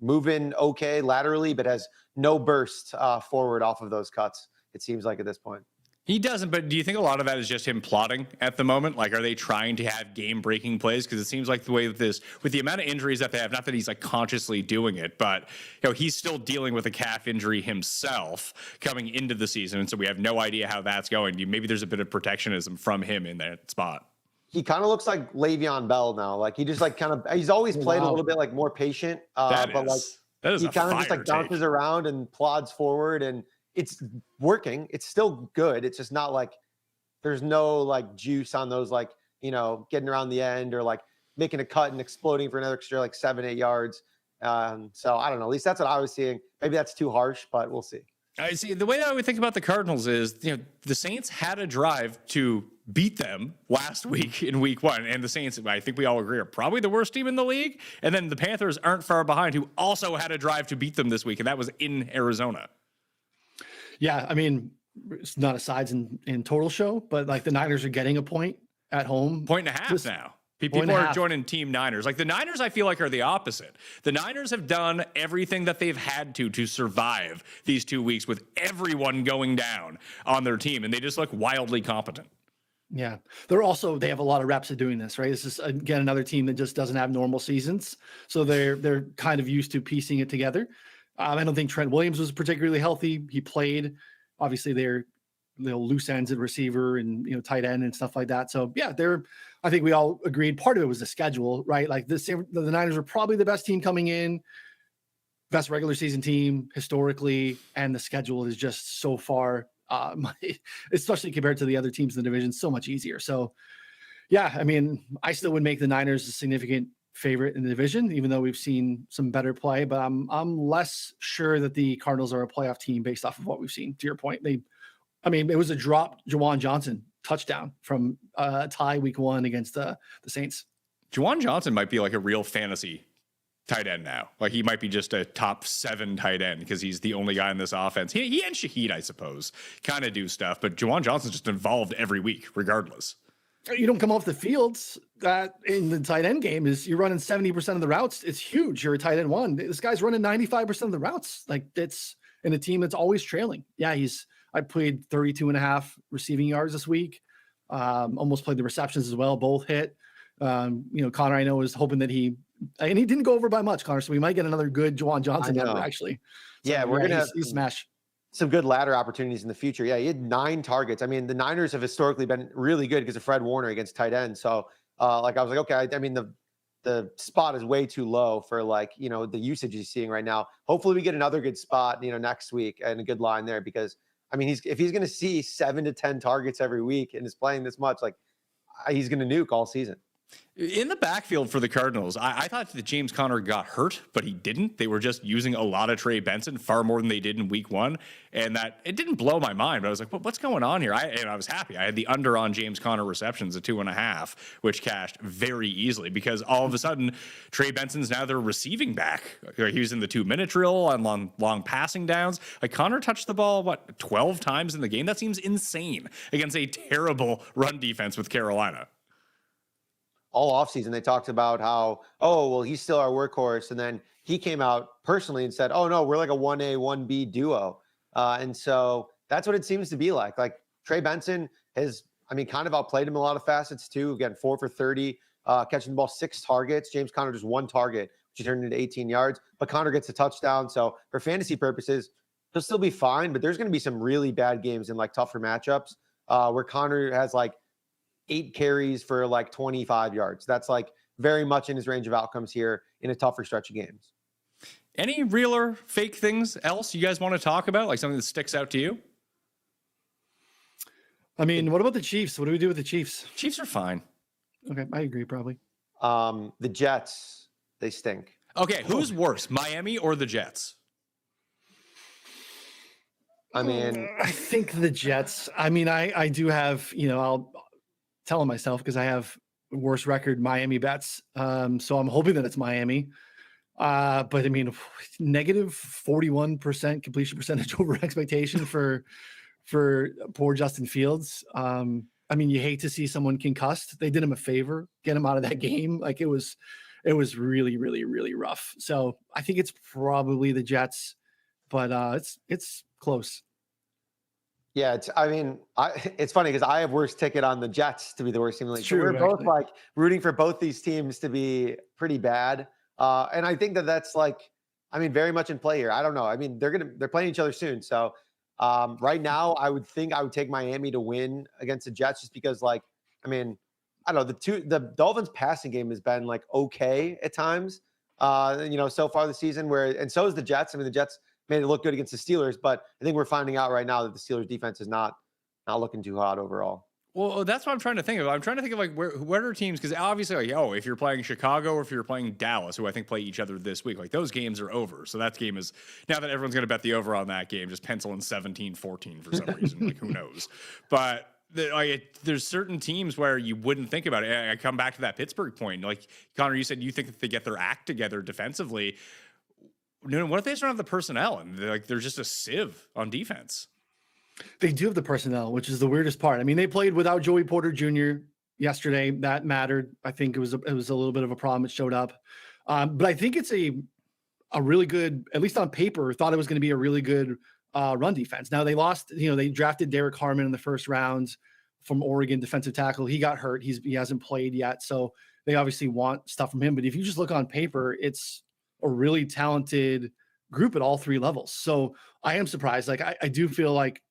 moving okay laterally, but has no burst forward off of those cuts. It seems like at this point. He doesn't, but do you think a lot of that is just him plotting at the moment? Like, are they trying to have game-breaking plays? Because it seems like the way with the amount of injuries that they have, not that he's like consciously doing it, but he's still dealing with a calf injury himself coming into the season, and so we have no idea how that's going. Maybe there's a bit of protectionism from him in that spot. He kind of looks like Le'Veon Bell now. Like he just like he's always played a little bit like more patient, but he kind of just like bounces around and plods forward, and it's working. It's still good. It's just not like there's no like juice on those like getting around the end or like making a cut and exploding for another extra like 7-8 yards. So I don't know. At least that's what I was seeing. Maybe that's too harsh, but we'll see. I see. The way that I would think about the Cardinals is, the Saints had a drive to beat them last week in week 1. And the Saints, I think we all agree, are probably the worst team in the league. And then the Panthers aren't far behind, who also had a drive to beat them this week. And that was in Arizona. Yeah. I mean, it's not a sides in total show, but like the Niners are getting a point at home. 1.5 now. People are joining Team Niners. Like the Niners, I feel like, are the opposite. The Niners have done everything that they've had to survive these 2 weeks with everyone going down on their team, and they just look wildly competent. Yeah. They have a lot of reps of doing this, right? This is, again, another team that just doesn't have normal seasons. So they're kind of used to piecing it together. I don't think Trent Williams was particularly healthy. He played. Obviously, they're loose ends at receiver and tight end and stuff like that. So yeah, I think we all agreed part of it was the schedule, right? Like the Niners were probably the best team coming in, best regular season team historically, and the schedule is just so far, especially compared to the other teams in the division, so much easier. So yeah, I mean, I still would make the Niners a significant favorite in the division, even though we've seen some better play, but I'm less sure that the Cardinals are a playoff team based off of what we've seen. To your point, it was a drop Juwan Johnson touchdown from tie week 1 against the Saints. Juwan Johnson might be like a real fantasy tight end now. Like he might be just a top 7 tight end because he's the only guy in this offense. He and Shaheed, I suppose, kind of do stuff, but Juwan Johnson's just involved every week, regardless. You don't come off the fields that in the tight end game is you're running 70% of the routes. It's huge. You're a tight end 1. This guy's running 95% of the routes. Like it's in a team that's always trailing. Yeah, I played 32.5 receiving yards this week. Almost played the receptions as well. Both hit. Connor, I know, is hoping that he didn't go over by much, Connor. So we might get another good Juwan Johnson number, actually. So, yeah, we're going to smash some good ladder opportunities in the future. Yeah, he had 9 targets. I mean, the Niners have historically been really good because of Fred Warner against tight end. So I was like, okay, I mean, the spot is way too low for the usage he's seeing right now. Hopefully we get another good spot, next week and a good line there because I mean, if he's going to see 7 to 10 targets every week and is playing this much, like he's going to nuke all season. In the backfield for the Cardinals, I thought that James Conner got hurt, but he didn't. They were just using a lot of Trey Benson, far more than they did in week 1. And that it didn't blow my mind, but I was like, what's going on here? And I was happy. I had the under on James Conner receptions at 2.5, which cashed very easily because all of a sudden Trey Benson's now their receiving back. He was in the 2-minute drill on long passing downs. Like Conner touched the ball, 12 times in the game? That seems insane against a terrible run defense with Carolina. All offseason, they talked about how, he's still our workhorse. And then he came out personally and said, oh, no, we're like a 1A, 1B duo. And so that's what it seems to be like. Like Trey Benson has, kind of outplayed him in a lot of facets too. Again, 4 for 30, catching the ball 6 targets. James Conner just 1 target, which he turned into 18 yards. But Conner gets a touchdown. So for fantasy purposes, he'll still be fine. But there's going to be some really bad games in like tougher matchups where Conner has like 8 carries for like 25 yards. That's like very much in his range of outcomes here in a tougher stretch of games. Any real or fake things else you guys want to talk about? Like something that sticks out to you? What about the Chiefs? What do we do with the Chiefs? Chiefs are fine. Okay, I agree probably. The Jets, they stink. Okay, who's worse, Miami or the Jets? I think the Jets. I do have, I'll telling myself because I have worse record Miami bets. So I'm hoping that it's Miami. But negative 41% completion percentage over expectation for poor Justin Fields. You hate to see someone concussed. They did him a favor, get him out of that game. Like it was really, really, really rough. So I think it's probably the Jets, but it's close. Yeah, it's funny because I have worse ticket on the Jets to be the worst team in the league. True, so we're both like rooting for both these teams to be pretty bad. And I think that's like, very much in play here. I don't know. They're playing each other soon. So right now I would think I would take Miami to win against the Jets just because I don't know, the Dolphins passing game has been like okay at times, so far this season and so is the Jets. The Jets made it look good against the Steelers, but I think we're finding out right now that the Steelers defense is not looking too hot overall. Well, that's what I'm trying to think of. I'm trying to think of like what are teams, because obviously if you're playing Chicago or if you're playing Dallas, who I think play each other this week, like those games are over. So that game is, now that everyone's going to bet the over on that game, just pencil in 17-14 for some reason. Like who knows? But there's certain teams where you wouldn't think about it. I come back to that Pittsburgh point. Like Connor, you said you think that they get their act together defensively. Noonan, what if they just don't have the personnel and they're just a sieve on defense? They do have the personnel, which is the weirdest part. They played without Joey Porter Jr. yesterday. That mattered. I think it was a little bit of a problem. It showed up. But I think it's a really good, at least on paper, thought it was going to be a really good run defense. Now they lost, they drafted Derek Harmon in the first round from Oregon, defensive tackle. He got hurt. He hasn't played yet. So they obviously want stuff from him. But if you just look on paper, it's a really talented group at all 3 levels. So I am surprised. Like I do feel like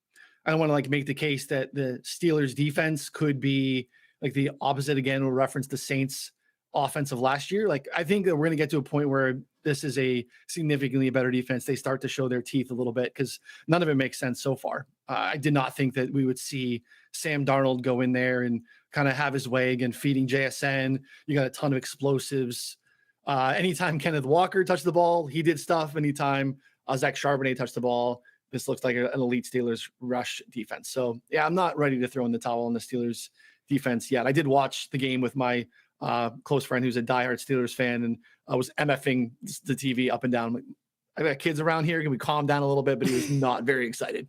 I don't want to make the case that the Steelers defense could be like the opposite again. We'll reference the Saints offense of last year. Like I think that we're going to get to a point where this is a significantly better defense. They start to show their teeth a little bit because none of it makes sense so far. I did not think that we would see Sam Darnold go in there and kind of have his way again, feeding JSN. You got a ton of explosives. Anytime Kenneth Walker touched the ball, he did stuff. Anytime Zach Charbonnet touched the ball, this looks like an elite Steelers rush defense. So, yeah, I'm not ready to throw in the towel on the Steelers defense yet. I did watch the game with my close friend who's a diehard Steelers fan, and I was MFing the TV up and down. I'm like, I got kids around here. Can we calm down a little bit? But he was not very excited.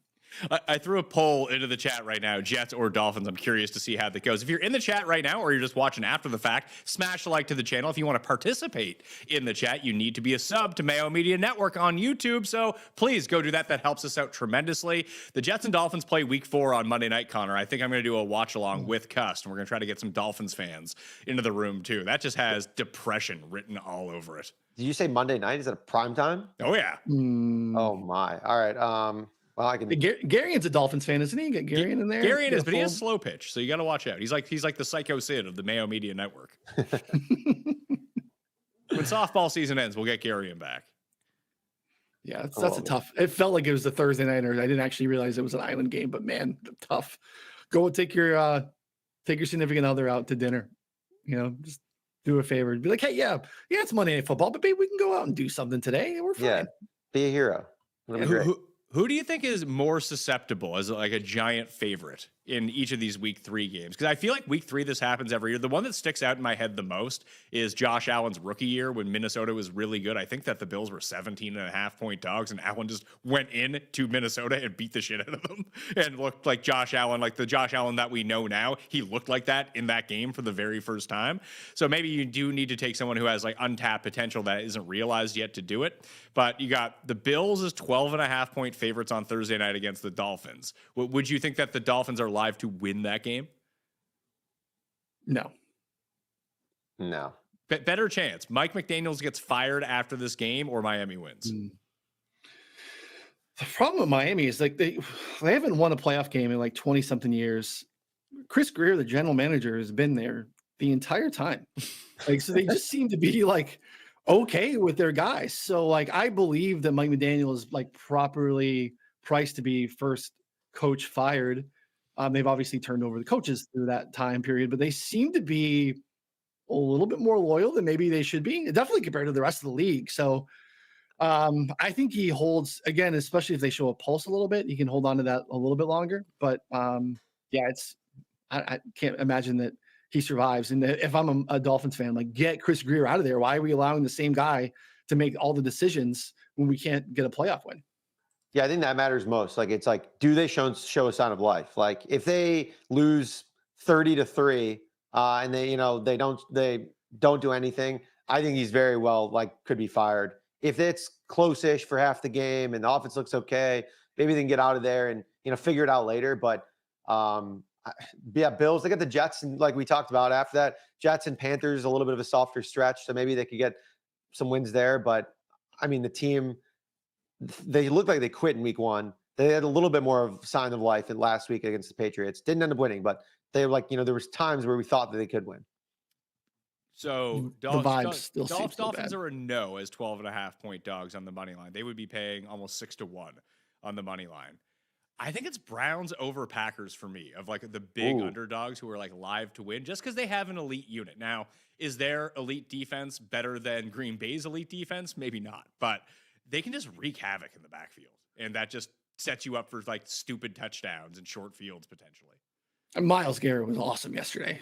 I threw a poll into the chat right now, Jets or Dolphins. I'm curious to see how that goes. If you're in the chat right now or you're just watching after the fact, smash a like to the channel. If you want to participate in the chat, you need to be a sub to Mayo Media Network on YouTube. So please go do that. That helps us out tremendously. The Jets and Dolphins play week 4 on Monday night, Connor. I think I'm going to do a watch along with Cust, and we're going to try to get some Dolphins fans into the room too. That just has depression written all over it. Did you say Monday night? Is it a prime time? Oh, yeah. Oh, my. All right. Well, I can. Garion's a Dolphins fan, isn't he? Get Garion in there. Garion is, but he has slow pitch, so you got to watch out. He's like the Psycho Sid of the Mayo Media Network. When softball season ends, we'll get Garion back. Yeah, that's a tough. It felt like it was a Thursday nighter. I didn't actually realize it was an island game, but man, tough. Go and take your significant other out to dinner. Just do a favor and be like, hey, yeah, it's Monday Night Football, but babe, we can go out and do something today. We're fine. Yeah, be a hero. It'll be great. Who do you think is more susceptible as like a giant favorite in each of these week 3 games? Because I feel like week 3, this happens every year. The one that sticks out in my head the most is Josh Allen's rookie year when Minnesota was really good. I think that the Bills were 17.5-point dogs, and Allen just went in to Minnesota and beat the shit out of them and looked like Josh Allen, like the Josh Allen that we know now. He looked like that in that game for the very first time. So maybe you do need to take someone who has like untapped potential that isn't realized yet to do it. But you got the Bills as 12.5-point favorites on Thursday night against the Dolphins. Would you think that the Dolphins are live to win that game? No. Better chance. Mike McDaniels gets fired after this game or Miami wins. The problem with Miami is like they haven't won a playoff game in like 20 something years. Chris Greer, the general manager, has been there the entire time. Like, so they just seem to be like okay with their guys. So like, I believe that Mike McDaniel is like properly priced to be first coach fired. They've obviously turned over the coaches through that time period, but they seem to be a little bit more loyal than maybe they should be, definitely compared to the rest of the league. So I think he holds, again, especially if they show a pulse a little bit, he can hold on to that a little bit longer. But yeah, I can't imagine that he survives. And if I'm a Dolphins fan, like, get Chris Greer out of there. Why are we allowing the same guy to make all the decisions when we can't get a playoff win? Yeah, I think that matters most. Like, it's like, do they show a sign of life? Like, if they lose 30-3 and they don't do anything, I think he's very well, like, could be fired. If it's close-ish for half the game and the offense looks okay, maybe they can get out of there and figure it out later. But yeah, Bills, they got the Jets, and like we talked about after that, Jets and Panthers, a little bit of a softer stretch, so maybe they could get some wins there. But I mean, the team, they looked like they quit in week 1. They had a little bit more of a sign of life in last week against the Patriots. Didn't end up winning, but they were like, there was times where we thought that they could win. So Dolphins are a no as 12.5-point dogs on the money line. They would be paying almost 6-1 on the money line. I think it's Browns over Packers for me, of like the big underdogs who are like live to win, just because they have an elite unit. Now, is their elite defense better than Green Bay's elite defense? Maybe not, but they can just wreak havoc in the backfield, and that just sets you up for like stupid touchdowns and short fields potentially. And Myles Garrett was awesome yesterday.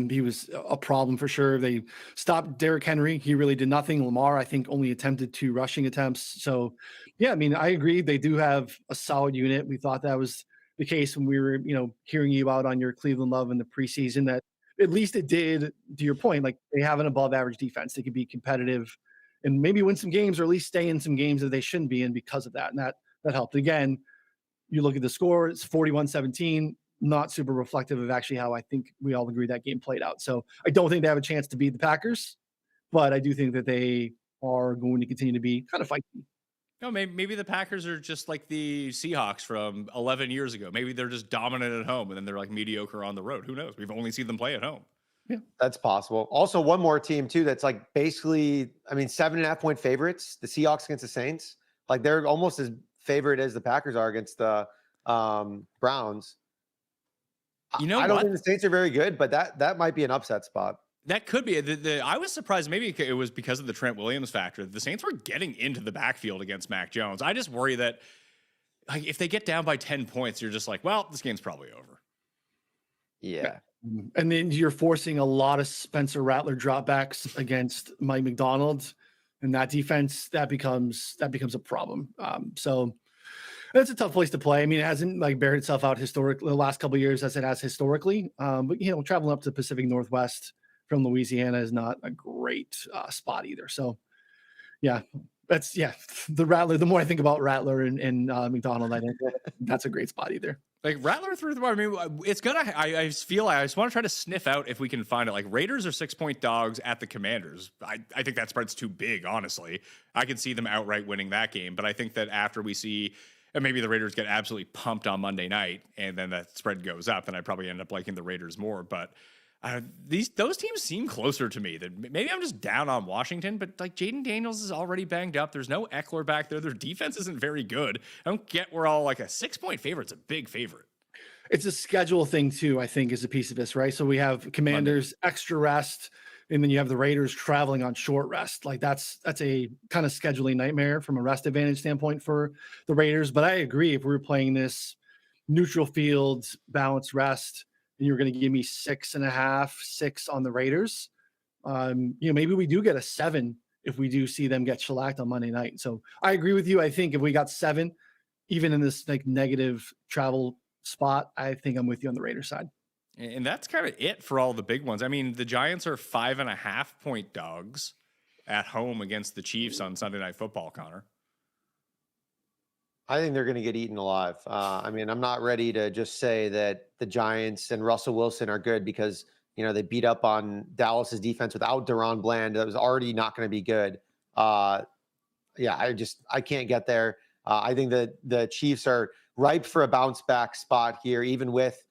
He was a problem for sure. They stopped Derrick Henry. He really did nothing. Lamar, I think, only attempted 2 rushing attempts. So, yeah, I mean, I agree. They do have a solid unit. We thought that was the case when we were, hearing you out on your Cleveland love in the preseason, that at least it did, to your point, like, they have an above average defense. They could be competitive and maybe win some games, or at least stay in some games that they shouldn't be in because of that. And that helped. Again, you look at the score, it's 41-17. Not super reflective of actually how I think we all agree that game played out. So I don't think they have a chance to beat the Packers, but I do think that they are going to continue to be kind of fighting. No, maybe the Packers are just like the Seahawks from 11 years ago. Maybe they're just dominant at home and then they're like mediocre on the road. Who knows? We've only seen them play at home. Yeah, that's possible. Also, one more team too that's like basically, 7.5-point favorites. The Seahawks against the Saints, like, they're almost as favored as the Packers are against the Browns. I don't think the Saints are very good, but that might be an upset spot. That could be. I was surprised. Maybe it was because of the Trent Williams factor. The Saints were getting into the backfield against Mac Jones. I just worry that, like, if they get down by 10 points, you're just like, well, this game's probably over. Yeah. And then you're forcing a lot of Spencer Rattler dropbacks against Mike McDonald, and that defense, that becomes a problem. So that's a tough place to play. I mean, it hasn't like bared itself out historically the last couple of years as it has historically. But traveling up to the Pacific Northwest from Louisiana is not a great spot either. So, yeah, the Rattler. The more I think about Rattler and McDonald, I think that's a great spot either. Like, Rattler through the, I mean, it's gonna. I just feel like I just want to try to sniff out if we can find it. Like, Raiders are 6-point dogs at the Commanders. I think that spread's too big. Honestly, I can see them outright winning that game. But I think that after we see, and maybe the Raiders get absolutely pumped on Monday night, and then that spread goes up, and I probably end up liking the Raiders more. But Those teams seem closer to me. That maybe I'm just down on Washington, but like Jaden Daniels is already banged up. There's no Eckler back there. Their defense isn't very good. I don't get where all like a 6-point favorite's a big favorite. It's a schedule thing too, I think, is a piece of this, right? So we have Commanders extra rest, and then you have the Raiders traveling on short rest. Like that's a kind of scheduling nightmare from a rest advantage standpoint for the Raiders. But I agree, if we were playing this neutral field, balanced rest, and you're going to give me 6.5, 6 on the Raiders, maybe we do get a 7 if we do see them get shellacked on Monday night. So I agree with you. I think if we got 7, even in this like negative travel spot, I think I'm with you on the Raiders side. And that's kind of it for all the big ones. I mean, the Giants are 5.5-point dogs at home against the Chiefs on Sunday Night Football, Connor. I think they're going to get eaten alive. I mean, I'm not ready to just say that the Giants and Russell Wilson are good because, they beat up on Dallas's defense without Deron Bland. That was already not going to be good. I can't get there. I think that the Chiefs are ripe for a bounce back spot here, even with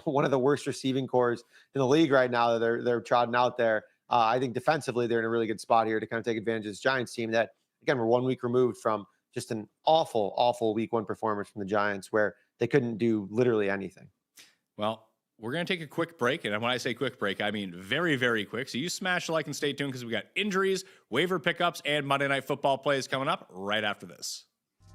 one of the worst receiving cores in the league right now that they're trotting out there. I think defensively, they're in a really good spot here to kind of take advantage of this Giants team that, again, we're 1 week removed from just an awful, awful week 1 performance from the Giants where they couldn't do literally anything. Well, we're going to take a quick break. And when I say quick break, I mean very, very quick. So you smash the like and stay tuned because we got injuries, waiver pickups, and Monday Night Football plays coming up right after this.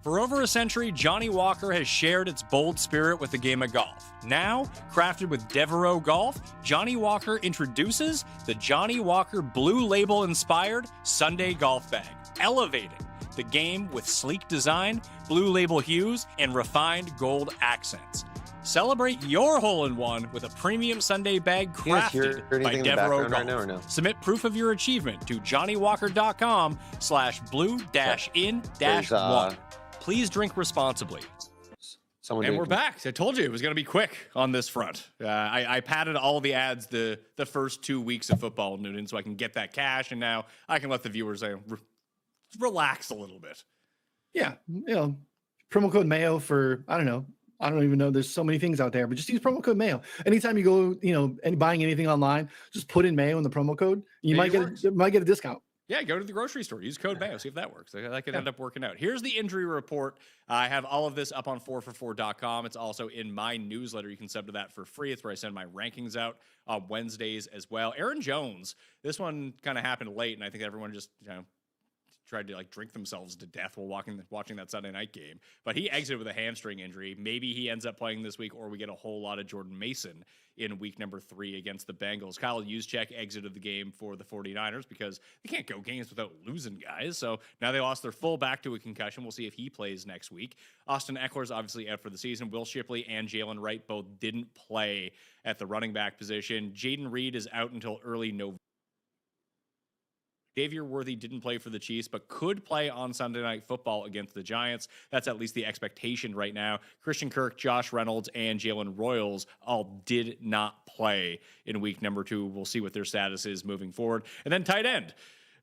For over a century, Johnnie Walker has shared its bold spirit with the game of golf. Now, crafted with Devereux Golf, Johnnie Walker introduces the Johnnie Walker Blue Label-inspired Sunday Golf Bag, elevating the game with sleek design, blue label hues, and refined gold accents. Celebrate your hole-in-one with a premium Sunday bag crafted by Devereux Golf. Right now or no? Submit proof of your achievement to johnniewalker.com/blue-in-1. Please drink responsibly. And we're back. I told you it was going to be quick on this front. I padded all the ads the first 2 weeks of football, Noonan, so I can get that cash, and now I can let the viewers relax a little bit. Yeah, promo code Mayo for, I don't even know. There's so many things out there, but just use promo code Mayo. Anytime you go, and buying anything online, just put in Mayo in the promo code. You might get a discount. Yeah, go to the grocery store. Use code Mayo. See if that works. That could end up working out. Here's the injury report. I have all of this up on 4for4.com. It's also in my newsletter. You can sub to that for free. It's where I send my rankings out on Wednesdays as well. Aaron Jones, this one kind of happened late, and I think everyone just tried to drink themselves to death while watching that Sunday night game. But he exited with a hamstring injury. Maybe he ends up playing this week, or we get a whole lot of Jordan Mason in week number 3 against the Bengals. Kyle Juszczyk exited the game for the 49ers because they can't go games without losing guys. So now they lost their fullback to a concussion. We'll see if he plays next week. Austin Eckler's obviously out for the season. Will Shipley and Jalen Wright both didn't play at the running back position. Jaden Reed is out until early November. Xavier Worthy didn't play for the Chiefs, but could play on Sunday Night Football against the Giants. That's at least the expectation right now. Christian Kirk, Josh Reynolds, and Jalen Royals all did not play in week number 2. We'll see what their status is moving forward. And then tight end.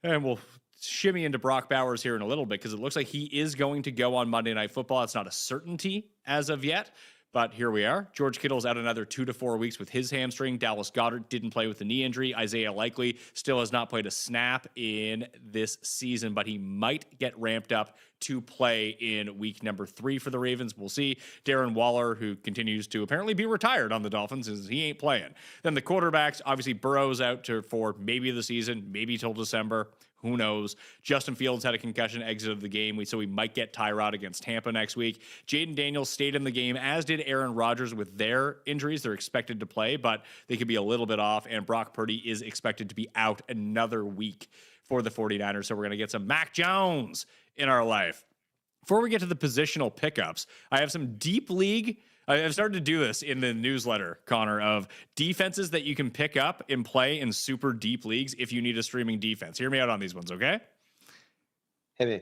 And we'll shimmy into Brock Bowers here in a little bit because it looks like he is going to go on Monday Night Football. It's not a certainty as of yet. But here we are. George Kittle's out another 2 to 4 weeks with his hamstring. Dallas Goedert didn't play with a knee injury. Isaiah Likely still has not played a snap in this season, but he might get ramped up to play in week number 3 for the Ravens. We'll see. Darren Waller, who continues to apparently be retired on the Dolphins, is he ain't playing. Then the quarterbacks, obviously Burrow's out for maybe the season, maybe till December. Who knows? Justin Fields had a concussion, exited the game, so we might get Tyrod against Tampa next week. Jaden Daniels stayed in the game, as did Aaron Rodgers with their injuries. They're expected to play, but they could be a little bit off, and Brock Purdy is expected to be out another week for the 49ers, so we're going to get some Mac Jones in our life. Before we get to the positional pickups, I have some deep league. I've started to do this in the newsletter, Connor, of defenses that you can pick up and play in super deep leagues if you need a streaming defense. Hear me out on these ones, okay? Hit me.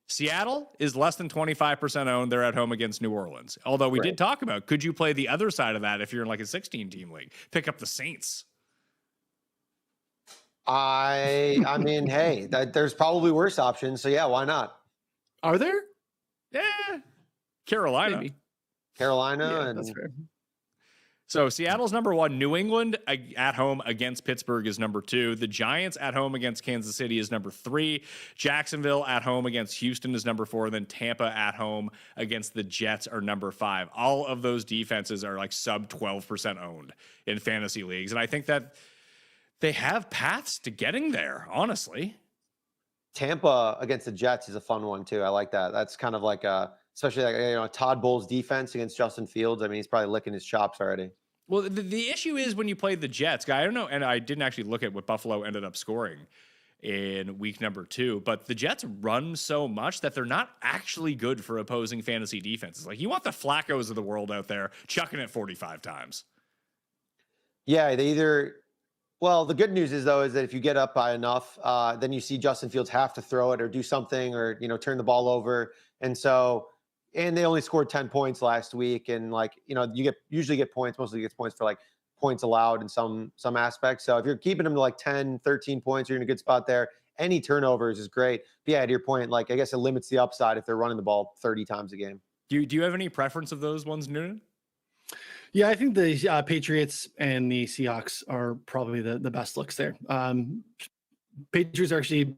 Seattle is less than 25% owned. They're at home against New Orleans. Although we did talk about, could you play the other side of that if you're in like a 16-team league? Pick up the Saints. I mean, hey, there's probably worse options. So, yeah, why not? Are there? Yeah. Carolina. Maybe. Carolina. Yeah, and that's fair. So Seattle's number 1. New England at home against Pittsburgh is number 2. The Giants at home against Kansas City is number 3. Jacksonville at home against Houston is number 4. And then Tampa at home against the Jets are number 5. All of those defenses are like sub 12% owned in fantasy leagues. And I think that they have paths to getting there, honestly. Tampa against the Jets is a fun one too. I like that. That's kind of like especially like Todd Bowles' defense against Justin Fields. I mean, he's probably licking his chops already. Well, the issue is when you play the Jets, guy. I don't know, and I didn't actually look at what Buffalo ended up scoring in week number 2, but the Jets run so much that they're not actually good for opposing fantasy defenses. Like, you want the Flaccos of the world out there chucking it 45 times. Yeah, they either. Well, the good news is though is that if you get up by enough, then you see Justin Fields have to throw it or do something or turn the ball over, and they only scored 10 points last week, and you usually get points. Mostly gets points for like points allowed in some aspects. So if you're keeping them to like 10, 13 points, you're in a good spot there. Any turnovers is great. But yeah, to your point, like I guess it limits the upside if they're running the ball 30 times a game. Do you have any preference of those ones, Noonan? Yeah, I think the Patriots and the Seahawks are probably the best looks there. Patriots are actually,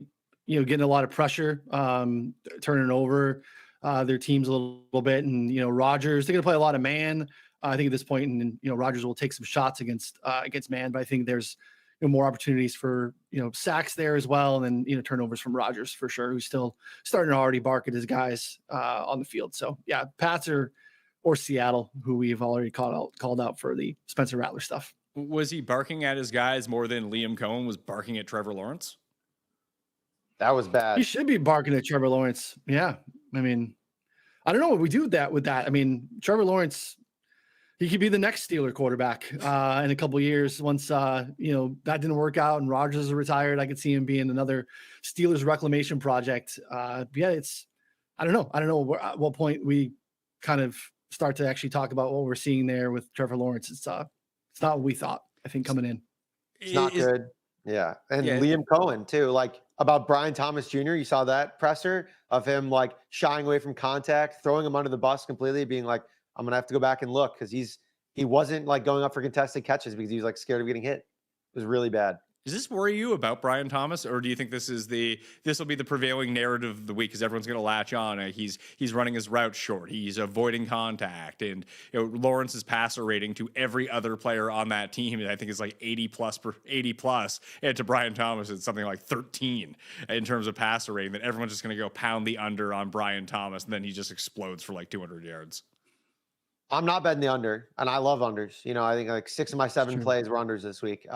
getting a lot of pressure, turning over their teams a little bit, and Rodgers, they're going to play a lot of man. I think at this point, and Rodgers will take some shots against man, but I think there's more opportunities for sacks there as well, and then turnovers from Rodgers for sure, who's still starting to already bark at his guys on the field. So yeah, Pats or Seattle, who we've already called out for the Spencer Rattler stuff. Was he barking at his guys more than Liam Cohen was barking at Trevor Lawrence? That was bad. He should be barking at Trevor Lawrence. Yeah. I mean, I don't know what we do with that. I mean, Trevor Lawrence, he could be the next Steeler quarterback in a couple of years. Once, that didn't work out and Rodgers is retired, I could see him being another Steelers reclamation project. Yeah, I don't know. I don't know at what point we kind of start to actually talk about what we're seeing there with Trevor Lawrence. It's not what we thought, I think, coming in. It's not good. Yeah. And Liam Cohen too, like about Brian Thomas Jr. You saw that presser of him like shying away from contact, throwing him under the bus completely, being like, I'm going to have to go back and look. Cause he wasn't like going up for contested catches because he was like scared of getting hit. It was really bad. Does this worry you about Brian Thomas, or do you think this will be the prevailing narrative of the week because everyone's going to latch on? He's running his route short, he's avoiding contact, and Lawrence's passer rating to every other player on that team, I think, is like 80 plus, and to Brian Thomas it's something like 13 in terms of passer rating. That everyone's just going to go pound the under on Brian Thomas, and then he just explodes for like 200 yards. I'm not betting the under, and I love unders. I think like 6 of my 7 plays were unders this week.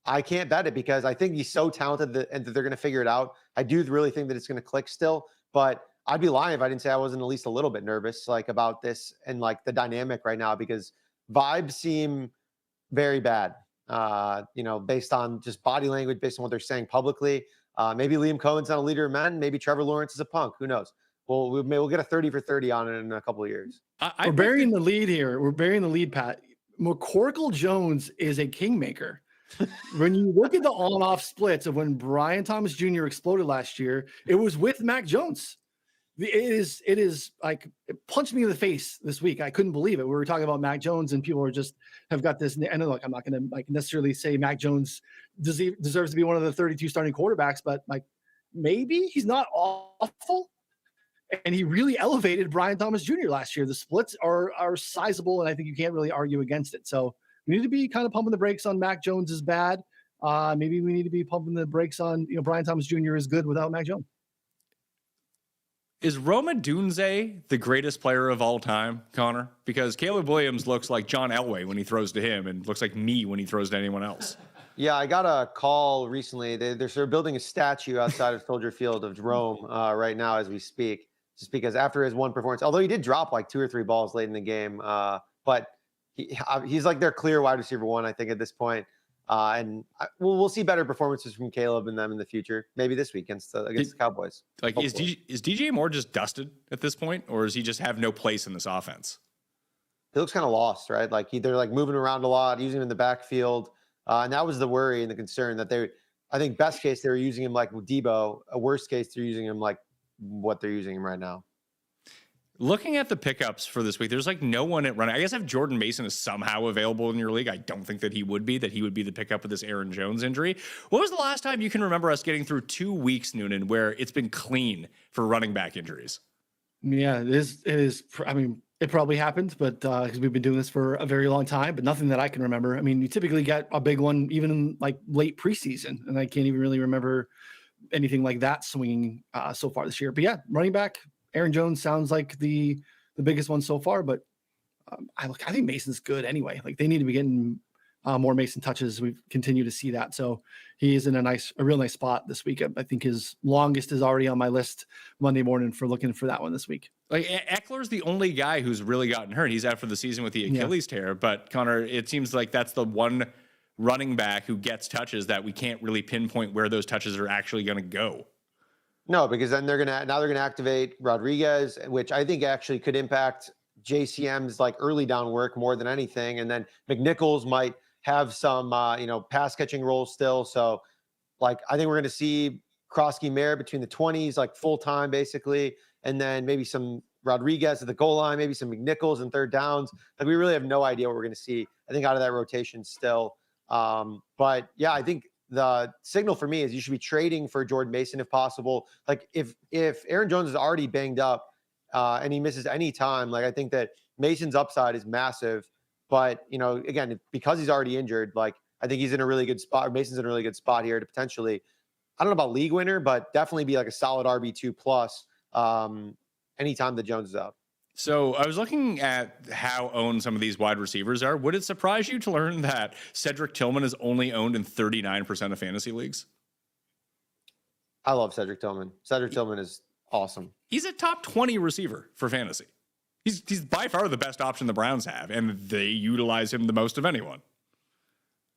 I can't bet it because I think he's so talented and that they're going to figure it out. I do really think that it's going to click still, but I'd be lying if I didn't say I wasn't at least a little bit nervous like about this and like the dynamic right now, because vibes seem very bad, based on just body language, based on what they're saying publicly. Maybe Liam Cohen's not a leader of men. Maybe Trevor Lawrence is a punk. Who knows? We'll get a 30 for 30 on it in a couple of years. We're burying the lead here. We're burying the lead, Pat. McCorkle Jones is a kingmaker. When you look at the on-off splits of when Brian Thomas Jr. exploded last year, it was with Mac Jones. It is like it punched me in the face this week. I couldn't believe it. We were talking about Mac Jones, and people have got this. And look, I'm not going to necessarily say Mac Jones deserves to be one of the 32 starting quarterbacks, but maybe he's not awful. And he really elevated Brian Thomas Jr. last year. The splits are sizable, and I think you can't really argue against it. So we need to be kind of pumping the brakes on Mac Jones is bad. Maybe we need to be pumping the brakes on, Brian Thomas Jr. is good without Mac Jones. Is Roma Dunze the greatest player of all time, Connor? Because Caleb Williams looks like John Elway when he throws to him and looks like me when he throws to anyone else. Yeah, I got a call recently. They're building a statue outside of Soldier Field of Rome right now as we speak, just because after his one performance, although he did drop like 2 or 3 balls late in the game, but he's like their clear wide receiver 1, I think, at this point. And we'll see better performances from Caleb and them in the future. Maybe this week against the Cowboys. Like, is DJ Moore just dusted at this point, or does he just have no place in this offense? He looks kind of lost, right? Like they're like moving around a lot, using him in the backfield, and that was the worry and the concern that I think best case they were using him like Debo. A worst case they're using him like what they're using him right now. Looking at the pickups for this week, there's like no one at running. I guess if Jordan Mason is somehow available in your league, I don't think that he would be the pickup with this Aaron Jones injury. What was the last time you can remember us getting through 2 weeks, Noonan, where it's been clean for running back injuries? Yeah, it is. I mean, it probably happened, but because we've been doing this for a very long time, but nothing that I can remember. I mean, you typically get a big one even in like late preseason, and I can't even really remember anything like that swinging so far this year. But yeah, running back Aaron Jones sounds like the biggest one so far, but I think Mason's good anyway. Like they need to be getting more Mason touches. We've continued to see that. So he is in a real nice spot this week. I think his longest is already on my list Monday morning for looking for that one this week. Like Eckler's the only guy who's really gotten hurt. He's out for the season with the Achilles tear, but Connor, it seems like that's the one running back who gets touches that we can't really pinpoint where those touches are actually going to go. No, because then they're gonna activate Rodriguez, which I think actually could impact JCM's like early down work more than anything. And then McNichols might have some pass catching roles still. So like I think we're gonna see Krosky Mare between the 20s, like full time basically, and then maybe some Rodriguez at the goal line, maybe some McNichols and third downs. Like we really have no idea what we're gonna see, I think, out of that rotation still. But yeah, I think the signal for me is you should be trading for Jordan Mason if possible. Like if Aaron Jones is already banged up and he misses any time, like I think that Mason's upside is massive. But again, because he's already injured, like I think he's in a really good spot. Mason's in a really good spot here to potentially, I don't know about league winner, but definitely be like a solid RB2 plus anytime that Jones is out. So I was looking at how owned some of these wide receivers are. Would it surprise you to learn that Cedric Tillman is only owned in 39% of fantasy leagues? I love Cedric Tillman. Cedric Tillman is awesome. He's a top 20 receiver for fantasy. He's by far the best option the Browns have, and they utilize him the most of anyone.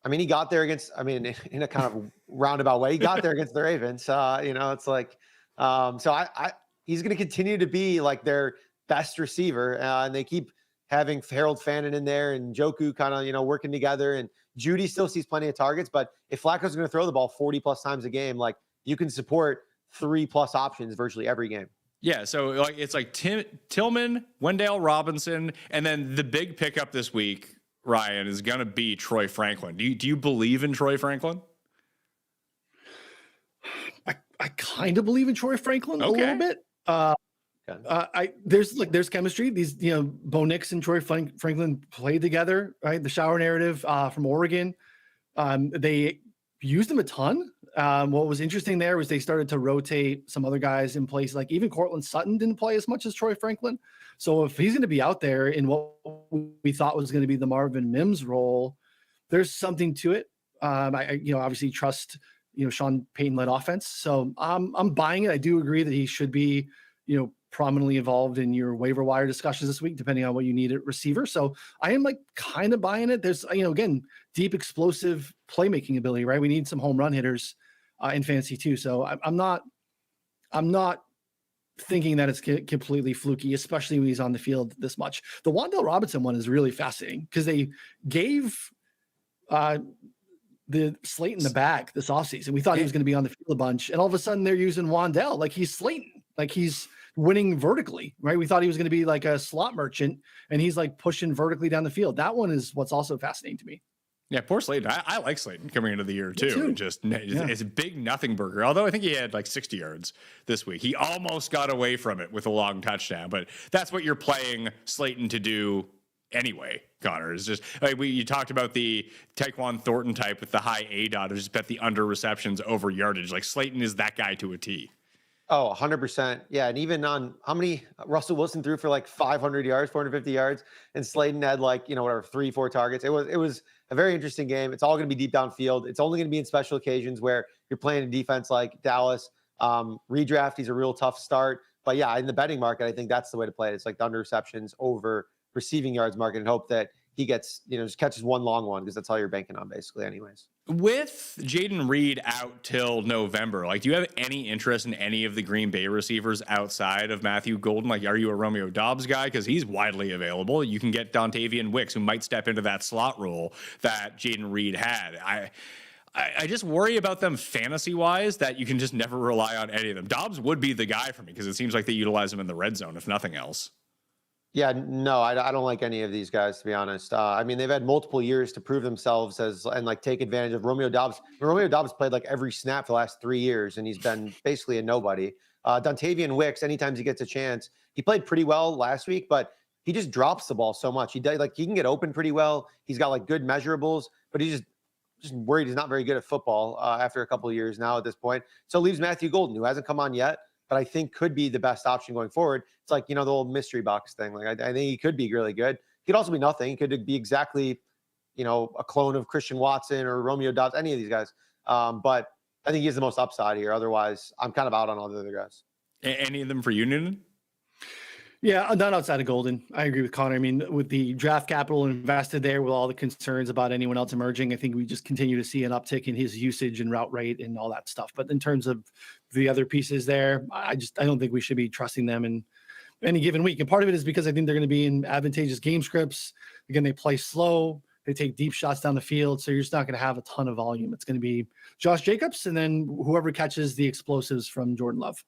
I mean, he got there against, in a kind of roundabout way, he got there against the Ravens. It's like, so he's going to continue to be like their best receiver, and they keep having Harold Fannin in there and Njoku kind of working together, and Judy still sees plenty of targets. But if Flacco's going to throw the ball 40 plus times a game, like you can support 3+ options virtually every game. Yeah, so like it's like Tillman, Wendell Robinson, and then the big pickup this week, Ryan, is going to be Troy Franklin. Do you believe in Troy Franklin? I kind of believe in Troy Franklin a little bit. There's chemistry. These, Bo Nix and Troy Franklin played together, right? The shower narrative from Oregon. They used him a ton. What was interesting there was they started to rotate some other guys in place. Like even Cortland Sutton didn't play as much as Troy Franklin. So if he's going to be out there in what we thought was going to be the Marvin Mims role, there's something to it. I obviously trust, Sean Payton led offense. So I'm buying it. I do agree that he should be, prominently involved in your waiver wire discussions this week, depending on what you need at receiver. So I am like kind of buying it. There's, again, deep explosive playmaking ability, right? We need some home run hitters in fantasy too. So I'm not thinking that it's completely fluky, especially when he's on the field this much. The Wan'Dale Robinson one is really fascinating because they gave the Slayton the bag this offseason. We thought he was going to be on the field a bunch, and all of a sudden they're using Wan'Dale like he's Slayton, like he's winning vertically, right? We thought he was going to be like a slot merchant, and he's like pushing vertically down the field. That one is what's also fascinating to me. Yeah, poor Slayton. I like Slayton coming into the year too. It's a big nothing burger. Although I think he had like 60 yards this week. He almost got away from it with a long touchdown, but that's what you're playing Slayton to do anyway, Connor. Is just you talked about the Tyquan Thornton type with the high ADOT, just bet the under receptions over yardage. Like Slayton is that guy to a T. Oh, 100%. Yeah. And even on how many Russell Wilson threw for like 500 yards, 450 yards, and Slayton had like, 3-4 targets. It was a very interesting game. It's all going to be deep downfield. It's only going to be in special occasions where you're playing a defense like Dallas. Redraft, he's a real tough start. But yeah, in the betting market, I think that's the way to play it. It's like the under receptions over receiving yards market, and hope that he gets, just catches one long one, because that's all you're banking on basically anyways. With Jaden Reed out till November, like, do you have any interest in any of the Green Bay receivers outside of Matthew Golden? Like, are you a Romeo Doubs guy? Because he's widely available. You can get Dontavian Wicks, who might step into that slot role that Jaden Reed had. I just worry about them fantasy-wise, that you can just never rely on any of them. Dobbs would be the guy for me, because it seems like they utilize him in the red zone, if nothing else. Yeah, no, I don't like any of these guys, to be honest. I mean, they've had multiple years to prove themselves and like take advantage of Romeo Dobbs. Romeo Dobbs played like every snap for the last 3 years, and he's been basically a nobody. Dontavian Wicks, anytime he gets a chance, he played pretty well last week, but he just drops the ball so much. He can get open pretty well. He's got like good measurables, but he's just worried he's not very good at football after a couple of years now at this point. So leaves Matthew Golden, who hasn't come on yet, but I think could be the best option going forward. It's like, the old mystery box thing. Like, I think he could be really good. He could also be nothing. He could be exactly, a clone of Christian Watson or Romeo Dobbs, any of these guys. But I think he has the most upside here. Otherwise, I'm kind of out on all the other guys. Any of them for you, Noonan? Yeah, not outside of Golden. I agree with Connor. I mean, with the draft capital invested there, with all the concerns about anyone else emerging, I think we just continue to see an uptick in his usage and route rate and all that stuff. But in terms of the other pieces there, I don't think we should be trusting them in any given week. And part of it is because I think they're going to be in advantageous game scripts. Again, they play slow. They take deep shots down the field. So you're just not going to have a ton of volume. It's going to be Josh Jacobs and then whoever catches the explosives from Jordan Love.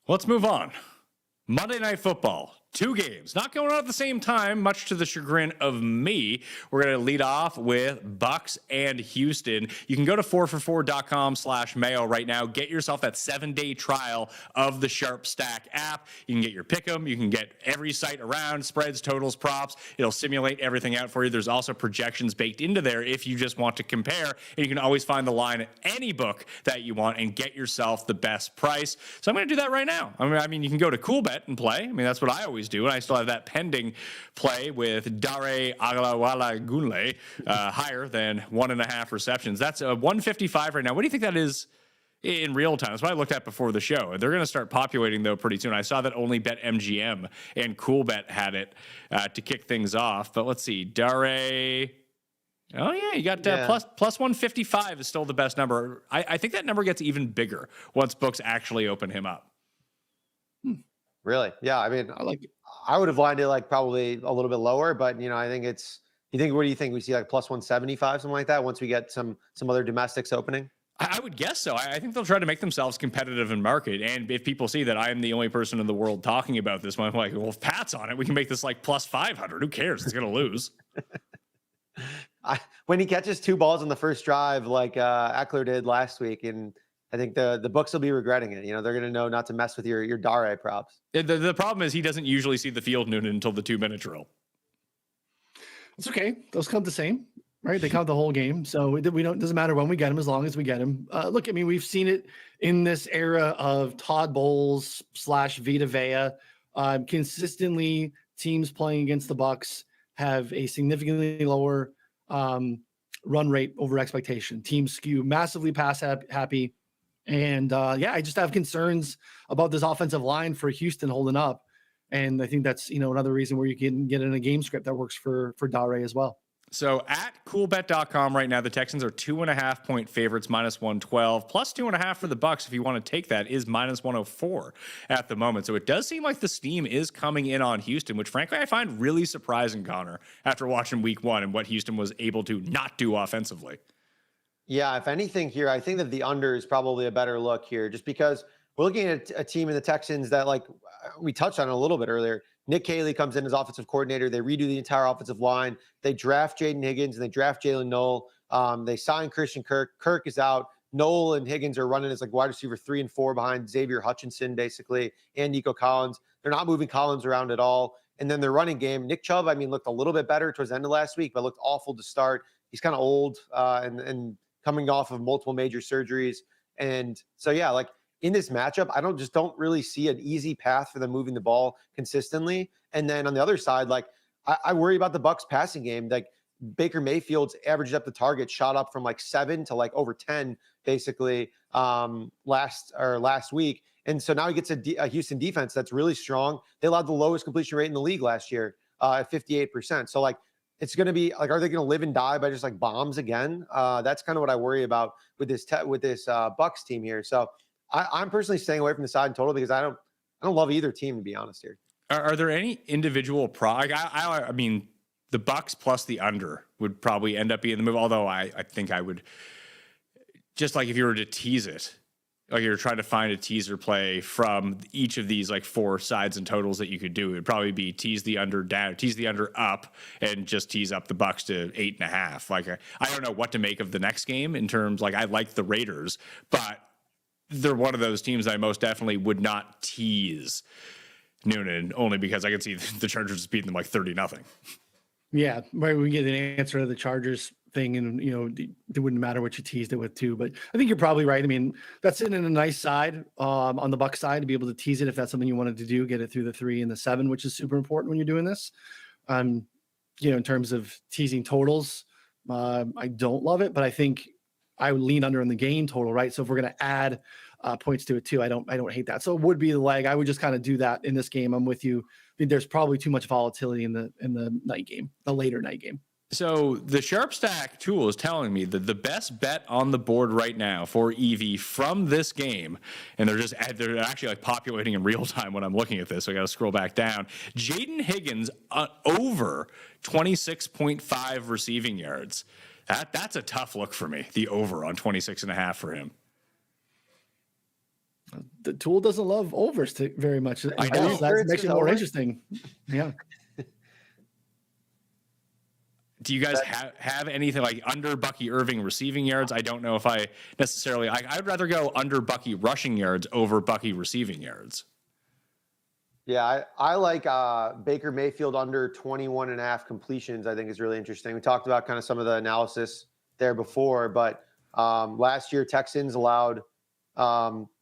Let's move on. Monday Night Football, 2 games, not going on at the same time, much to the chagrin of me. We're going to lead off with Bucks and Houston. You can go to 4for4.com/Mayo right now. Get yourself that 7-day trial of the Sharp Stack app. You can get your pick'em. You can get every site around, spreads, totals, props. It'll simulate everything out for you. There's also projections baked into there if you just want to compare. And you can always find the line at any book that you want and get yourself the best price. So I'm going to do that right now. I mean, you can go to CoolBet and play. I mean, that's what I always do. And I still have that pending play with Dare Aglawala Gunle, higher than 1.5 receptions. That's a 155 right now. What do you think that is in real time? That's what I looked at before the show. They're going to start populating, though, pretty soon. I saw that only BetMGM and CoolBet had it to kick things off. But let's see. Dare... Oh, yeah, you got plus 155 is still the best number. I think that number gets even bigger once books actually open him up. Really? Yeah. I mean, I would have lined it like probably a little bit lower, but I think what do you think? We see like plus 175, something like that, once we get some other domestics opening? I would guess so. I think they'll try to make themselves competitive in market. And if people see that I am the only person in the world talking about this one, I'm like, well, if Pat's on it, we can make this like plus 500. Who cares? It's going to lose. When he catches 2 balls on the first drive, like Eckler did last week, and I think the books will be regretting it. They're going to know not to mess with your Dare props. The problem is he doesn't usually see the field, Noonan, until the 2-minute drill. It's okay. Those count the same, right? They count the whole game. So it doesn't matter when we get them, as long as we get them. Look, I mean, we've seen it in this era of Todd Bowles / Vita Vea. Consistently, teams playing against the Bucks have a significantly lower run rate over expectation. Teams skew massively pass happy. And I just have concerns about this offensive line for Houston holding up. And I think that's, another reason where you can get in a game script that works for Dare as well. So at coolbet.com right now, the Texans are 2.5-point favorites, minus 112, plus 2.5 for the Bucks. If you want to take that, is minus 104 at the moment. So it does seem like the steam is coming in on Houston, which frankly I find really surprising, Connor, after watching week 1 and what Houston was able to not do offensively. Yeah, if anything here, I think that the under is probably a better look here, just because we're looking at a team in the Texans that, like we touched on a little bit earlier. Nick Caley comes in as offensive coordinator. They redo the entire offensive line. They draft Jaden Higgins and they draft Jalen Noel. They sign Christian Kirk. Kirk is out. Noel and Higgins are running as like wide receiver 3 and 4 behind Xavier Hutchinson, basically, and Nico Collins. They're not moving Collins around at all. And then their running game, Nick Chubb, looked a little bit better towards the end of last week, but looked awful to start. He's kind of old and coming off of multiple major surgeries. And so, yeah, like in this matchup, I don't really see an easy path for them moving the ball consistently. And then on the other side, like I worry about the Bucks passing game. Like Baker Mayfield's average up the target shot up from like 7 to like over 10, basically last week. And so now he gets a Houston defense that's really strong. They allowed the lowest completion rate in the league last year at 58%. So like, it's going to be like, are they going to live and die by just like bombs again? That's kind of what I worry about with this Bucks team here. So I'm personally staying away from the side in total because I don't love either team, to be honest here. Are there any individual I mean, the Bucks plus the under would probably end up being the move. Although I think I would just like if you were to tease it, like you're trying to find a teaser play from each of these like 4 sides and totals that you could do, it would probably be tease the under down, tease the under up, and just tease up the Bucks to 8.5. Like I don't know what to make of the next game in terms, like I like the Raiders, but they're one of those teams that I most definitely would not tease Noonan, only because I could see the Chargers just beating them like 30-0. Yeah, right. We get an answer to the Chargers thing, and it wouldn't matter what you teased it with too. But I think you're probably right. I mean, that's sitting in a nice side on the Buck side to be able to tease it if that's something you wanted to do. Get it through the 3 and the 7, which is super important when you're doing this. In terms of teasing totals, I don't love it, but I think I would lean under in the game total, right? So if we're going to add points to it too, I don't hate that. So it would be the leg. I would just kind of do that in this game. I'm with you. I think there's probably too much volatility in the night game, the later night game. So the Sharp Stack tool is telling me that the best bet on the board right now for EV from this game, and they're actually like populating in real time when I'm looking at this, so I got to scroll back down. Jaden Higgins over 26.5 receiving yards. That's a tough look for me. The over on 26.5 for him. The tool doesn't love overs very much. I know. That makes it more interesting. Yeah. Do you guys have anything like under Bucky Irving receiving yards? I don't know if I necessarily. I'd rather go under Bucky rushing yards over Bucky receiving yards. Yeah, I like Baker Mayfield under 21.5 completions. I think is really interesting. We talked about kind of some of the analysis there before, but last year Texans allowed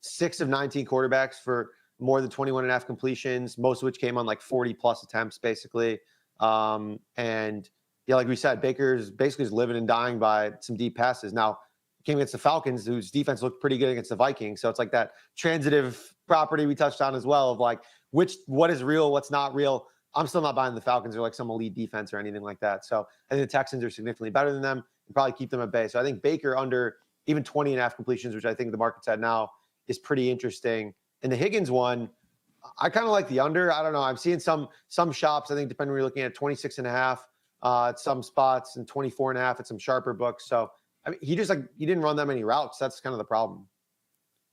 6 of 19 quarterbacks for more than 21.5 completions, most of which came on like 40 plus attempts, basically. And yeah, like we said, Baker's basically is living and dying by some deep passes. Now, came against the Falcons, whose defense looked pretty good against the Vikings. So it's like that transitive property we touched on as well of like what is real, what's not real. I'm still not buying the Falcons or like some elite defense or anything like that. So I think the Texans are significantly better than them and probably keep them at bay. So I think Baker under even 20.5 completions, which I think the market's at now, is pretty interesting. And the Higgins one, I kind of like the under. I don't know. I'm seeing some shops, I think, depending where you're looking at, 26.5 at some spots and 24.5 at some sharper books. So I mean, he didn't run that many routes. That's kind of the problem.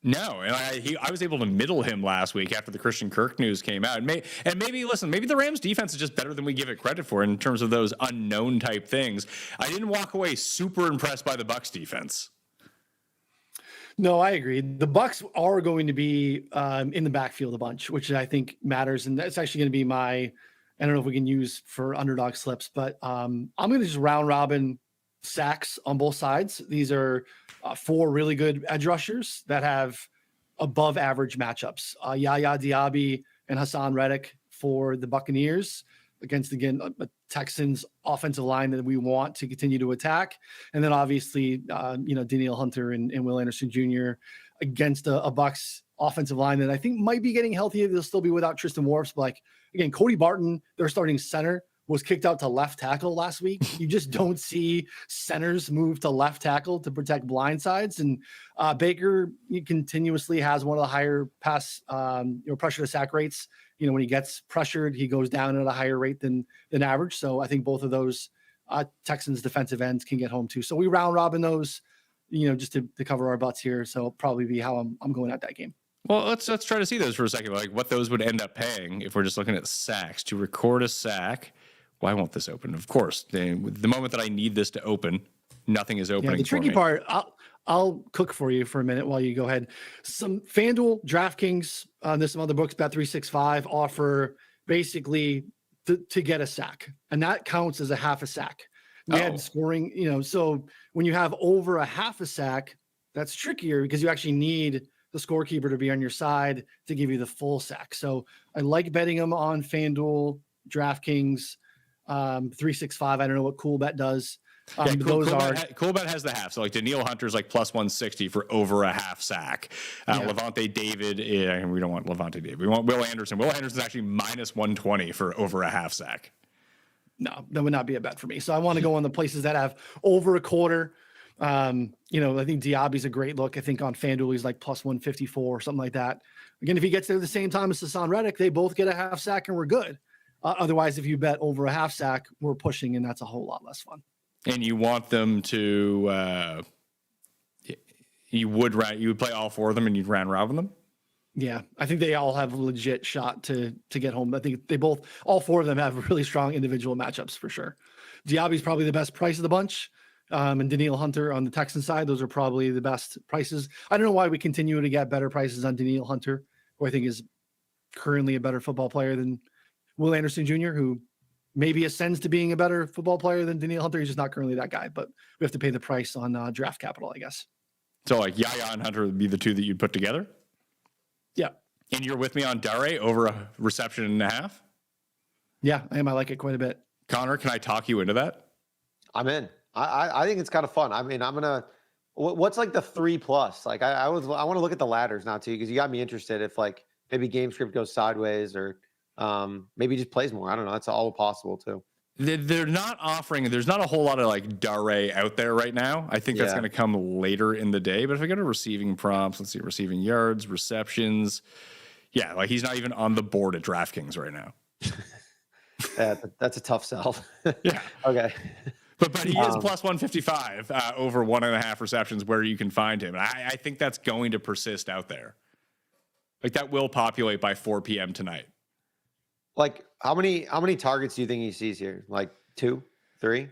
No, and I was able to middle him last week after the Christian Kirk news came out. And maybe the Rams defense is just better than we give it credit for in terms of those unknown type things. I didn't walk away super impressed by the Bucs defense. No, I agree. The Bucs are going to be in the backfield a bunch, which I think matters, and that's actually going to be my. I don't know if we can use for underdog slips, but I'm going to just round robin sacks on both sides. These are 4 really good edge rushers that have above average matchups. Yaya Diaby and Hassan Reddick for the Buccaneers against, again, a Texans offensive line that we want to continue to attack. And then obviously, Danielle Hunter and Will Anderson Jr. against a Bucs offensive line that I think might be getting healthier. They'll still be without Tristan Wirfs. But like, again, Cody Barton, their starting center, was kicked out to left tackle last week. You just don't see centers move to left tackle to protect blind sides. And Baker continuously has one of the higher pass, pressure to sack rates. When he gets pressured, he goes down at a higher rate than average. So I think both of those Texans defensive ends can get home too. So we round robin those, just to cover our butts here. So probably be how I'm going at that game. Well, let's try to see those for a second, like what those would end up paying if we're just looking at sacks. To record a sack, why won't this open? Of course, the moment that I need this to open, nothing is opening. Yeah, the tricky part, I'll cook for you for a minute while you go ahead. Some FanDuel, DraftKings, there's some other books, Bet365 offer basically to get a sack, and that counts as a half a sack. We had scoring, so when you have over a half a sack, that's trickier because you actually need the scorekeeper to be on your side to give you the full sack. So I like betting them on FanDuel, DraftKings, 365. I don't know what CoolBet does. CoolBet has the half. So like Danielle Hunter's like plus 160 for over a half sack. Levante David, we don't want Levante David. We want Will Anderson. Will Anderson's actually minus 120 for over a half sack. No, that would not be a bet for me. So I want to go on the places that have over a quarter. I think Diaby's a great look. I think on FanDuel he's like plus 154 or something like that. Again, if he gets there at the same time as Hassan Reddick, they both get a half sack and we're good. Otherwise, if you bet over a half sack, we're pushing, and that's a whole lot less fun. And you want them to, You would play all 4 of them and you'd round robin them? Yeah, I think they all have a legit shot to get home. I think all 4 of them have really strong individual matchups for sure. Diaby's probably the best price of the bunch. And Daniil Hunter on the Texan side, those are probably the best prices. I don't know why we continue to get better prices on Daniil Hunter, who I think is currently a better football player than Will Anderson Jr., who maybe ascends to being a better football player than Daniil Hunter. He's just not currently that guy, but we have to pay the price on draft capital, I guess. So like Yaya and Hunter would be the 2 that you'd put together? Yeah. And you're with me on Dare over a reception and a half? Yeah, I am. I like it quite a bit. Connor, can I talk you into that? I'm in. I think it's kind of fun. I mean, what's like the 3+? Like I want to look at the ladders now too, because you got me interested if like maybe game script goes sideways or maybe just plays more. I don't know. That's all possible too. They're not offering, there's not a whole lot of like Dare out there right now. I think that's going to come later in the day. But if I go to receiving prompts, let's see, receiving yards, receptions. Yeah, like he's not even on the board at DraftKings right now. Yeah, that's a tough sell. Yeah. Okay. But he is plus 155 over 1.5 receptions where you can find him. And I think that's going to persist out there. Like that will populate by 4 p.m. tonight. Like how many targets do you think he sees here? Like 2, 3?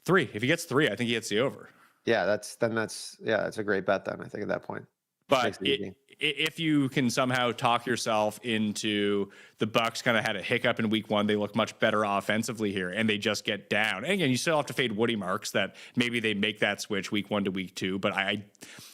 3. If he gets 3, I think he hits the over. Yeah, that's a great bet then, I think at that point. But if you can somehow talk yourself into the Bucs kind of had a hiccup in week 1, they look much better offensively here, and they just get down. And again, you still have to fade Woody Marks that maybe they make that switch week 1 to week 2. But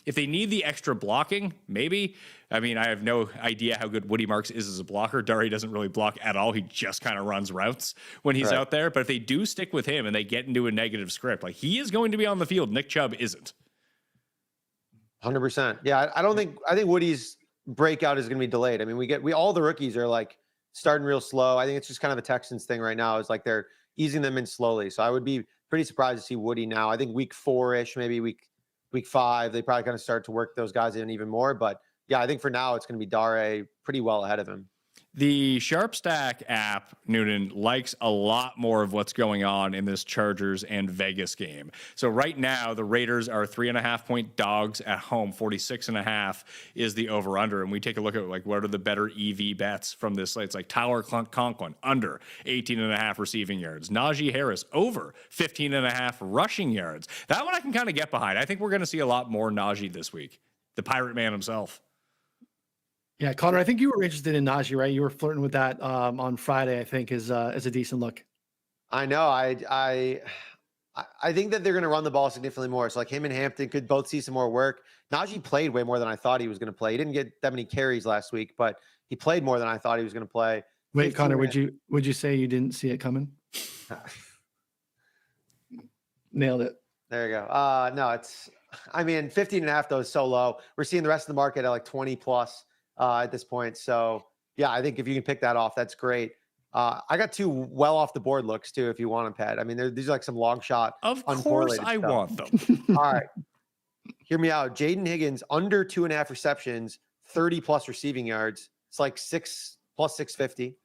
if they need the extra blocking, maybe. I mean, I have no idea how good Woody Marks is as a blocker. Dari doesn't really block at all. He just kind of runs routes when he's out there. But if they do stick with him and they get into a negative script, like he is going to be on the field. Nick Chubb isn't. 100%. Yeah, I think Woody's breakout is going to be delayed. I mean, we all the rookies are like starting real slow. I think it's just kind of a Texans thing right now. It's like they're easing them in slowly. So I would be pretty surprised to see Woody now. I think week 4-ish, maybe week 5, they probably kind of start to work those guys in even more. But yeah, I think for now it's going to be Dare pretty well ahead of him. The Sharp Stack app, Noonan, likes a lot more of what's going on in this Chargers and Vegas game. So right now, the Raiders are 3.5-point dogs at home. 46.5 is the over-under. And we take a look at like what are the better EV bets from this slate. It's like Tyler Conklin under 18.5 receiving yards. Najee Harris over 15.5 rushing yards. That one I can kind of get behind. I think we're going to see a lot more Najee this week. The Pirate Man himself. Yeah, Connor, I think you were interested in Najee, right? You were flirting with that on Friday, I think, as a decent look. I know. I think that they're going to run the ball significantly more. So like him and Hampton could both see some more work. Najee played way more than I thought he was going to play. He didn't get that many carries last week, but he played more than I thought he was going to play. Wait, Connor, would you say you didn't see it coming? Nailed it. There you go. No, 15.5 though is so low. We're seeing the rest of the market at like 20 plus. At this point. So yeah, I think if you can pick that off, that's great. I got 2 well off the board looks too, if you want them, Pat. I mean, these are like some long shot. Of course I want them. All right. Hear me out. Jaden Higgins under 2.5 receptions, 30 plus receiving yards. It's like 6 plus 650.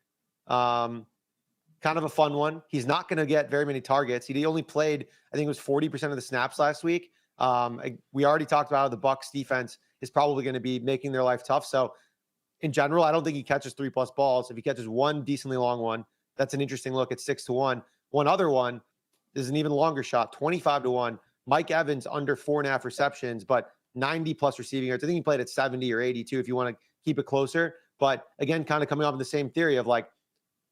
Kind of a fun one. He's not going to get very many targets. He only played, I think it was 40% of the snaps last week. We already talked about how the Bucs defense is probably going to be making their life tough. So in general, I don't think he catches 3+ balls. If he catches one decently long one, that's an interesting look at 6-1. One other one is an even longer shot, 25-1. Mike Evans under 4.5 receptions, but 90 plus receiving yards. I think he played at 70 or 82 if you want to keep it closer. But again, kind of coming up with the same theory of like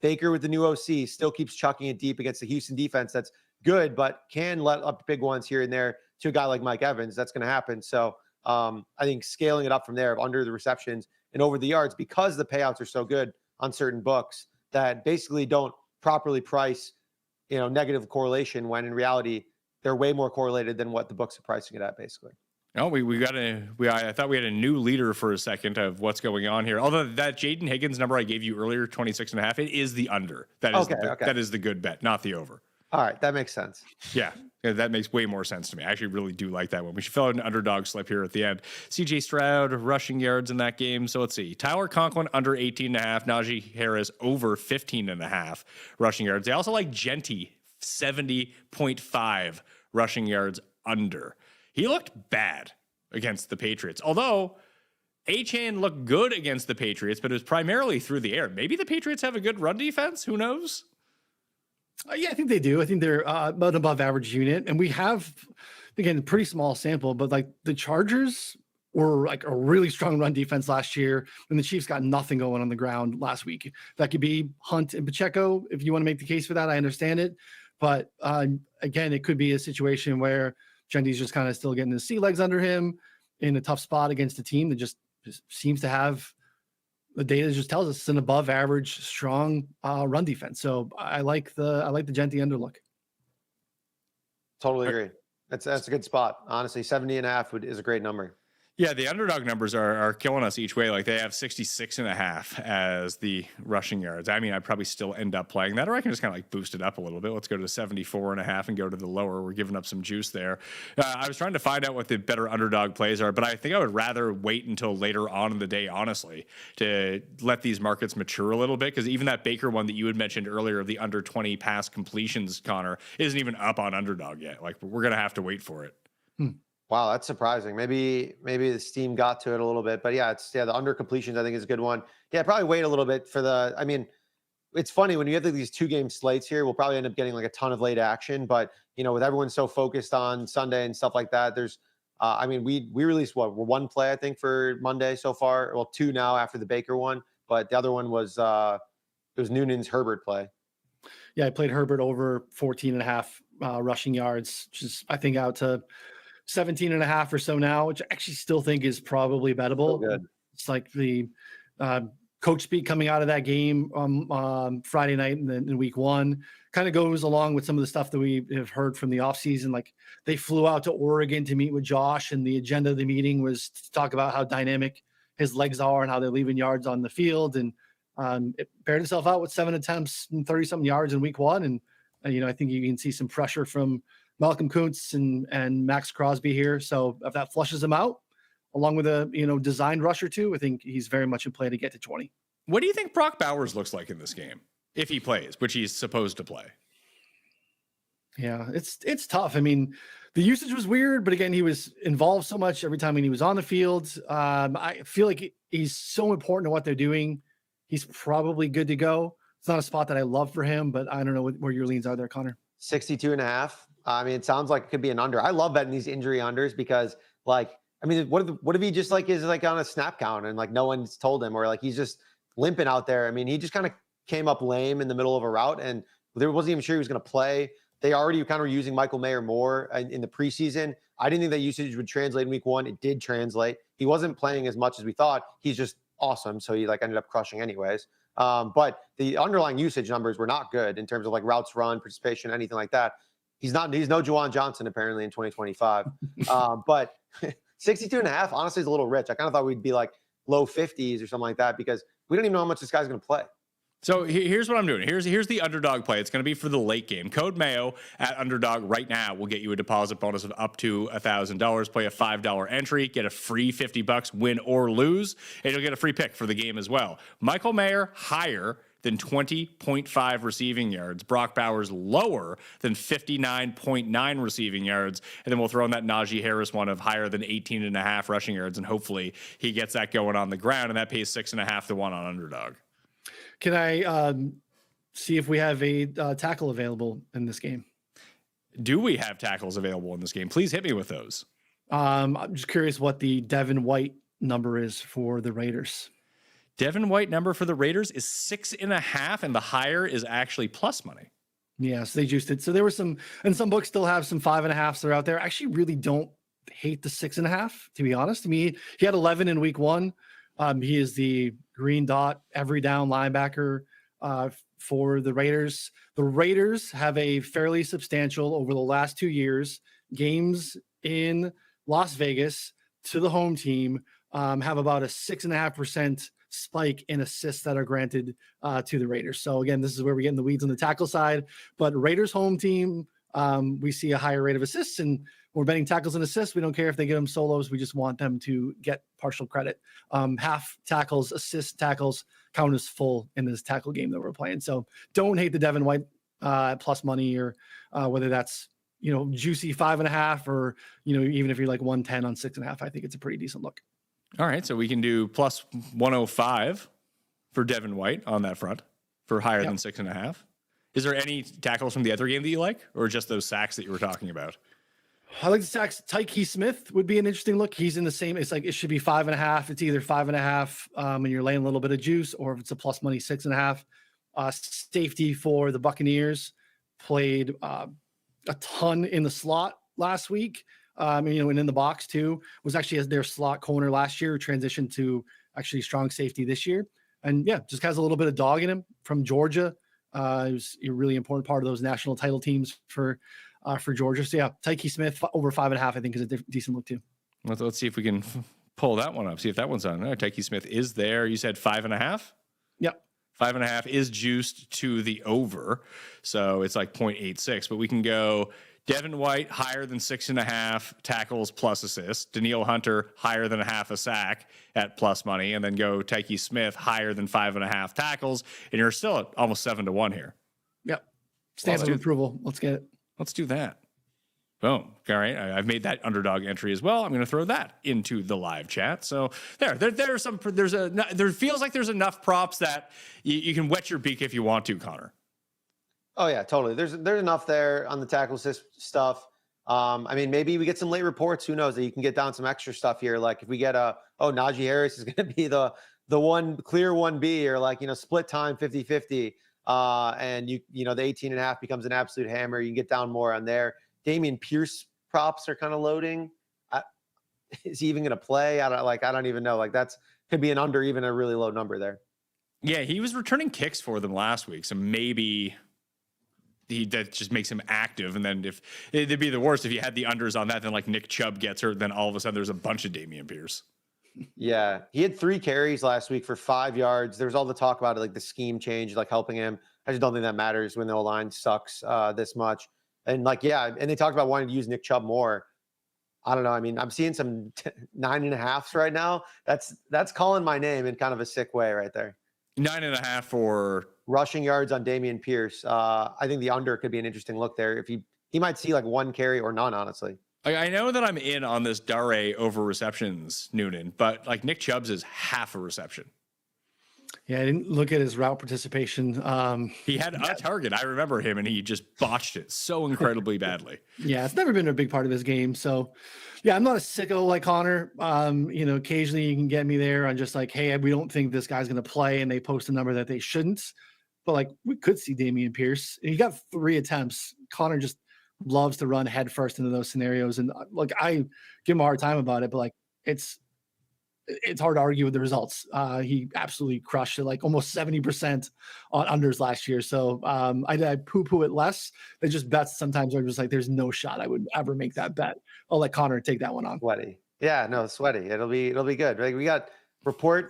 Baker with the new OC still keeps chucking it deep against the Houston defense. That's good, but can let up big ones here and there to a guy like Mike Evans. That's going to happen. So I think scaling it up from there of under the receptions and over the yards, because the payouts are so good on certain books that basically don't properly price, negative correlation, when in reality they're way more correlated than what the books are pricing it at basically. No, I thought we had a new leader for a second of what's going on here. Although that Jaden Higgins number I gave you earlier, 26.5, it is the under. That is the good bet, not the over. All right, that makes sense. Yeah, that makes way more sense to me. I actually really do like that one. We should fill out an underdog slip here at the end. CJ Stroud, rushing yards in that game. So let's see. Tyler Conklin under 18.5. Najee Harris over 15.5 rushing yards. They also like Genty, 70.5 rushing yards under. He looked bad against the Patriots. Although Achane looked good against the Patriots, but it was primarily through the air. Maybe the Patriots have a good run defense. Who knows? Yeah, I think they do. I think they're about an above average unit. And we have, again, pretty small sample, but like the Chargers were like a really strong run defense last year, and the Chiefs got nothing going on the ground last week. That could be Hunt and Pacheco. If you want to make the case for that, I understand it. But again, it could be a situation where Gendy's just kind of still getting his sea legs under him in a tough spot against a team that just seems to have, the data just tells us it's an above average, strong run defense. So I like the Genty underlook. Totally agree. That's a good spot. Honestly, 70.5 is a great number. Yeah, the underdog numbers are killing us each way. Like they have 66.5 as the rushing yards. I mean, I'd probably still end up playing that, or I can just kind of like boost it up a little bit. Let's go to 74.5 and go to the lower. We're giving up some juice there. I was trying to find out what the better underdog plays are, but I think I would rather wait until later on in the day, honestly, to let these markets mature a little bit. Because even that Baker one that you had mentioned earlier of the under 20 pass completions, Connor, isn't even up on underdog yet. Like we're gonna have to wait for it. Wow, that's surprising. Maybe the steam got to it a little bit, but yeah, the under completions I think is a good one. Yeah, probably wait a little bit for the. I mean, it's funny when you have like these 2-game slates here. We'll probably end up getting like a ton of late action, but with everyone so focused on Sunday and stuff like that, there's. I mean, we released one play I think for Monday so far. Well, 2 now after the Baker one, but the other one was it was Noonan's Herbert play. Yeah, I played Herbert over 14.5 rushing yards, which is I think out to 17.5 or so now, which I actually still think is probably bettable. So good. It's like the coach speak coming out of that game Friday night in week 1 kind of goes along with some of the stuff that we have heard from the offseason. Like they flew out to Oregon to meet with Josh, and the agenda of the meeting was to talk about how dynamic his legs are and how they're leaving yards on the field. And it paired itself out with 7 attempts and 30-something yards in week 1. And, I think you can see some pressure from Malcolm Kuntz and Max Crosby here. So if that flushes him out, along with a designed rush or two, I think he's very much in play to get to 20. What do you think Brock Bowers looks like in this game if he plays, which he's supposed to play? Yeah, it's tough. I mean, the usage was weird, but again, he was involved so much every time when he was on the field. I feel like he's so important to what they're doing. He's probably good to go. It's not a spot that I love for him, but I don't know where your leans are there, Connor. 62.5. I mean, it sounds like it could be an under. I love betting these injury unders because, like, I mean, what if he just like is like on a snap count and like no one's told him, or like he's just limping out there? I mean, he just kind of came up lame in the middle of a route and there wasn't even sure he was going to play. They already kind of were using Michael Mayer more in the preseason. I didn't think that usage would translate in week 1. It did translate. He wasn't playing as much as we thought. He's just awesome. So he like ended up crushing anyways. But the underlying usage numbers were not good in terms of like routes run, participation, anything like that. He's no Juwan Johnson apparently in 2025. But 62.5 honestly is a little rich. I kind of thought we'd be like low 50s or something like that because we don't even know how much this guy's going to play. So here's what I'm doing. Here's the underdog play. It's going to be for the late game. Code Mayo at underdog right now will get you a deposit bonus of up to $1,000. Play a $5 entry, get a free $50, win or lose, and you'll get a free pick for the game as well. Michael Mayer higher than 20.5 receiving yards. Brock Bowers lower than 59.9 receiving yards. And then we'll throw in that Najee Harris one of higher than 18.5 rushing yards. And hopefully he gets that going on the ground. And that pays 6.5 to 1 on underdog. Can I see if we have a tackle available in this game? Do we have tackles available in this game? Please hit me with those. I'm just curious what the Devin White number is for the Raiders. Devin White number for the Raiders is 6.5, and the higher is actually plus money. Yes, they juiced it. So there were some, and some books still have some 5.5s that are out there. I actually really don't hate the 6.5, to be honest. I mean, he had 11 in week 1. He is the green dot, every down linebacker for the Raiders. The Raiders have a fairly substantial, over the last 2 years, games in Las Vegas to the home team have about a 6.5% spike in assists that are granted to the Raiders. So again, this is where we get in the weeds on the tackle side, but Raiders home team, we see a higher rate of assists, and we're betting tackles and assists. We don't care if they get them solos. We just want them to get partial credit. Half tackles, assist tackles count as full in this tackle game that we're playing. So don't hate the Devin White plus money, or whether that's juicy 5.5, or, even if you're like 110 on 6.5, I think it's a pretty decent look. All right. So we can do plus 105 for Devin White on that front for higher than 6.5. Is there any tackles from the other game that you like, or just those sacks that you were talking about? I like the sacks. Tyke Smith would be an interesting look. He's in the same. It's like it should be 5.5. It's either 5.5, and you're laying a little bit of juice, or if it's a plus money 6.5. Safety for the Buccaneers played a ton in the slot last week. And in the box too. Was actually as their slot corner last year, transitioned to actually strong safety this year, and just has a little bit of dog in him from Georgia. He was a really important part of those national title teams for Georgia. So Tyke Smith over 5.5, I think, is a decent look too. Let's see if we can pull that one up. See if that one's on. Tyke Smith is there. You said 5.5. Yep. 5.5 is juiced to the over, so it's like 0.86. But we can go Devin White higher than 6.5 tackles plus assists. Danielle Hunter higher than 0.5 a sack at plus money, and then go Tyke Smith higher than 5.5 tackles, and you're still at almost 7-1 here. Yep. Stamp of approval. Let's get it. Let's do that. Boom. All right. I've made that underdog entry as well. I'm going to throw that into the live chat. So there feels like there's enough props that you can wet your beak if you want to, Connor. Oh yeah, totally. There's enough there on the tackle stuff. Maybe we get some late reports. Who knows, that you can get down some extra stuff here. Like if we get Najee Harris is going to be the one clear 1B, or split time 50-50. And the 18.5 becomes an absolute hammer. You can get down more on there. Dameon Pierce props are kind of loading. Is he even going to play? I don't even know. That's could be an under even a really low number there. Yeah, he was returning kicks for them last week, so maybe that just makes him active. And then if it'd be the worst if you had the unders on that, then like Nick Chubb gets hurt, then all of a sudden there's a bunch of Dameon Pierce. Yeah, he had 3 carries last week for 5 yards. There was all the talk about it, like the scheme change, like helping him. I just don't think that matters when the O-line sucks this much. And and they talked about wanting to use Nick Chubb more. I don't know. I'm seeing some 9.5s right now. That's calling my name in kind of a sick way right there. 9.5 for rushing yards on Dameon Pierce. I think the under could be an interesting look there. If he might see like 1 carry or none, honestly. I know that I'm in on this Dare over receptions, Noonan, but like Nick Chubb's is half a reception. Yeah, I didn't look at his route participation. He had a target. I remember him, and he just botched it so incredibly badly. Yeah, it's never been a big part of his game. So, I'm not a sicko like Connor. Occasionally you can get me there on just like, hey, we don't think this guy's going to play, and they post a number that they shouldn't. But we could see Dameon Pierce. He got 3 attempts. Connor just loves to run head first into those scenarios, and I give him a hard time about it, but it's hard to argue with the results. He absolutely crushed it, like almost 70% on unders last year. So I poo-poo it less. They just bets sometimes are just like, there's no shot I would ever make that bet. I'll let Connor take that one on. Sweaty. Yeah, no, sweaty. It'll be good. We got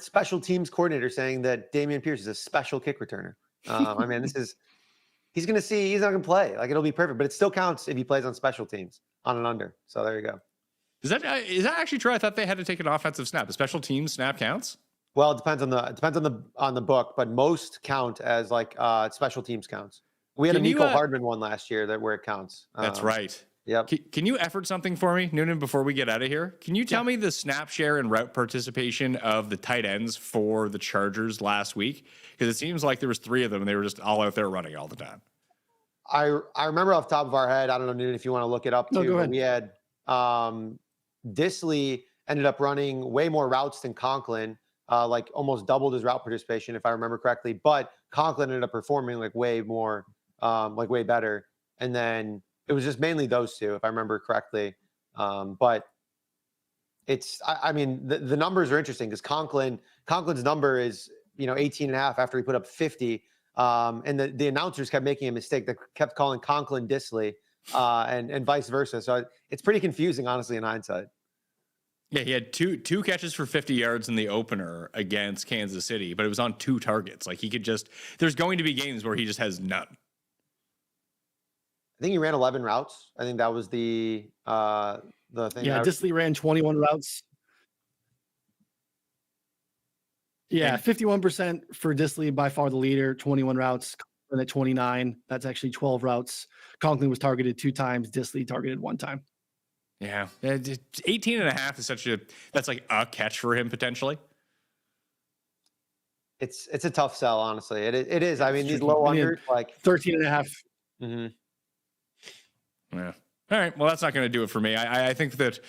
special teams coordinator saying that Dameon Pierce is a special kick returner. He's not going to play. It'll be perfect, but it still counts if he plays on special teams on an under. So there you go. Is that actually true? I thought they had to take an offensive snap. A special team snap counts? Well, it depends on the book, but most count as special teams counts. We had a Nico Hardman one last year where it counts. That's right. Yep. Can you effort something for me, Noonan, before we get out of here? Can you tell me the snap share and route participation of the tight ends for the Chargers last week? Because it seems like there was 3 of them and they were just all out there running all the time. I remember off the top of our head. I don't know, Noonan, if you want to look it up too. No, go ahead. We had Disley ended up running way more routes than Conklin, almost doubled his route participation, if I remember correctly. But Conklin ended up performing way more, way better. And then it was just mainly those 2, if I remember correctly. But the numbers are interesting because Conklin's number is 18.5 after he put up 50. And the announcers kept making a mistake. They kept calling Conklin Disley and vice versa. So it's pretty confusing, honestly, in hindsight. Yeah, he had two catches for 50 yards in the opener against Kansas City, but it was on 2 targets. There's going to be games where he just has none. I think he ran 11 routes. I think that was the thing. Yeah, Disley ran 21 routes. Yeah, 51% for Disley, by far the leader, 21 routes. Chapman at 29. That's actually 12 routes. Conklin was targeted 2 times. Disley targeted 1 time. Yeah. 18 and a half is that's like a catch for him potentially. It's a tough sell, honestly. It is. I mean, these low unders, like 13 and a half. Mm-hmm. Yeah. All right. Well, that's not going to do it for me. I think that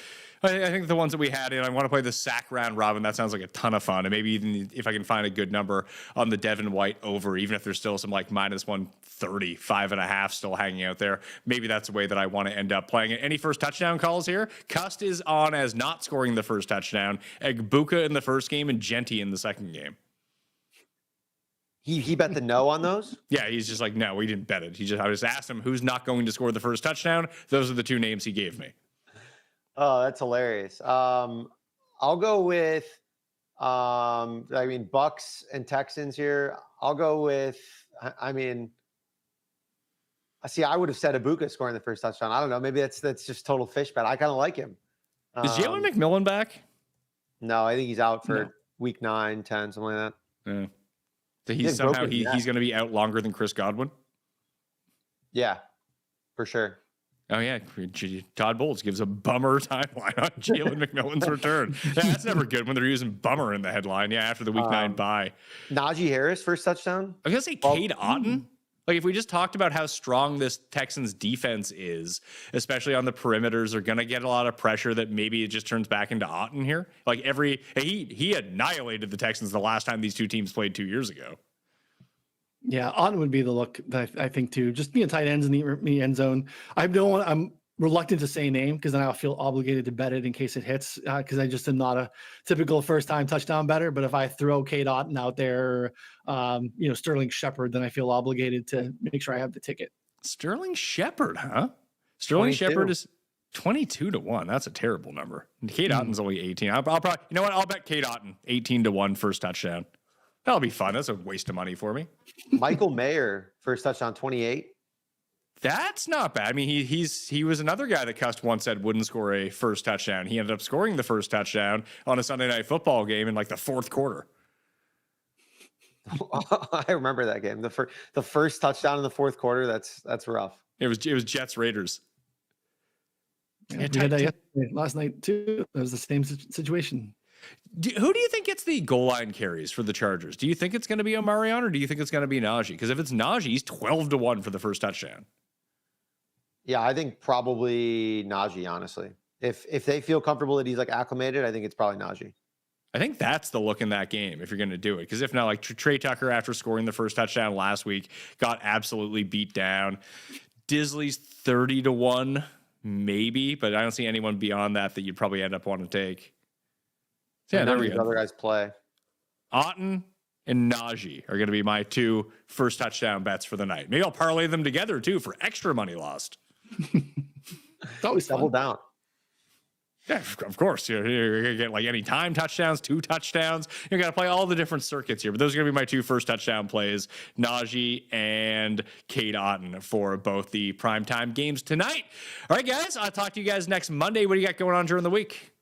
I think the ones that we had in, I want to play the sack round robin. That sounds like a ton of fun. And maybe even if I can find a good number on the Devin White over, even if there's still some like minus 130, 5.5 still hanging out there. Maybe that's the way that I want to end up playing it. Any first touchdown calls here? Cust is on as not scoring the first touchdown. Egbuka in the first game and Genty in the second game. He bet the no on those? Yeah, he's just like, no, we didn't bet it. I just asked him who's not going to score the first touchdown. Those are the 2 names he gave me. Oh, that's hilarious. I'll go with Bucks and Texans here. I'll go with I would have said Ibuka scoring the first touchdown. I don't know. Maybe that's just total fish bet. I kind of like him. Is Jalen McMillan back? No, I think he's out for week 9, 10, something like that. Yeah. So he's going to be out longer than Chris Godwin? Yeah, for sure. Oh, yeah. Todd Bowles gives a bummer timeline on Jalen McMillan's return. Yeah, that's never good when they're using bummer in the headline. Yeah, after the week 9 bye. Najee Harris, first touchdown. I was going to say Cade Otton. Like, if we just talked about how strong this Texans defense is, especially on the perimeters, they're going to get a lot of pressure that maybe it just turns back into Otton here. Like, he annihilated the Texans the last time these 2 teams played 2 years ago. Yeah, Otton would be the look that I think too. Just being tight ends in the end zone. I'm reluctant to say name because then I'll feel obligated to bet it in case it hits because I just am not a typical first-time touchdown better. But if I throw Cade Otton out there, Sterling Shepard, then I feel obligated to make sure I have the ticket. Sterling Shepard, huh? Sterling Shepard is 22-1. That's a terrible number. Cade Otton's only 18. I'll probably, you know what? I'll bet Cade Otton 18-1 first touchdown. That'll be fun. That's a waste of money for me. Michael Mayer, first touchdown, 28. That's not bad. I mean, he was another guy that Cust once said wouldn't score a first touchdown. He ended up scoring the first touchdown on a Sunday Night Football game in like the 4th quarter. I remember that game. The first touchdown in the 4th quarter. That's rough. It was Jets Raiders. Yeah, we had that last night too. It was the same situation. Who do you think gets the goal line carries for the Chargers? Do you think it's going to be Omarion or do you think it's going to be Najee? Because if it's Najee, he's 12-1 for the first touchdown. Yeah, I think probably Najee, honestly. If they feel comfortable that he's like acclimated, I think it's probably Najee. I think that's the look in that game if you're going to do it. Because if not, like Trey Tucker, after scoring the first touchdown last week, got absolutely beat down. Disley's 30-1, maybe, but I don't see anyone beyond that you'd probably end up wanting to take. Yeah, there we go. Other guys play. Otton and Najee are going to be my 2 first touchdown bets for the night. Maybe I'll parlay them together too for extra money lost. It's always double down. Yeah, of course. You're going to get like any time touchdowns, 2 touchdowns. You're going to play all the different circuits here. But those are going to be my 2 first touchdown plays, Najee and Cade Otton for both the primetime games tonight. All right, guys. I'll talk to you guys next Monday. What do you got going on during the week?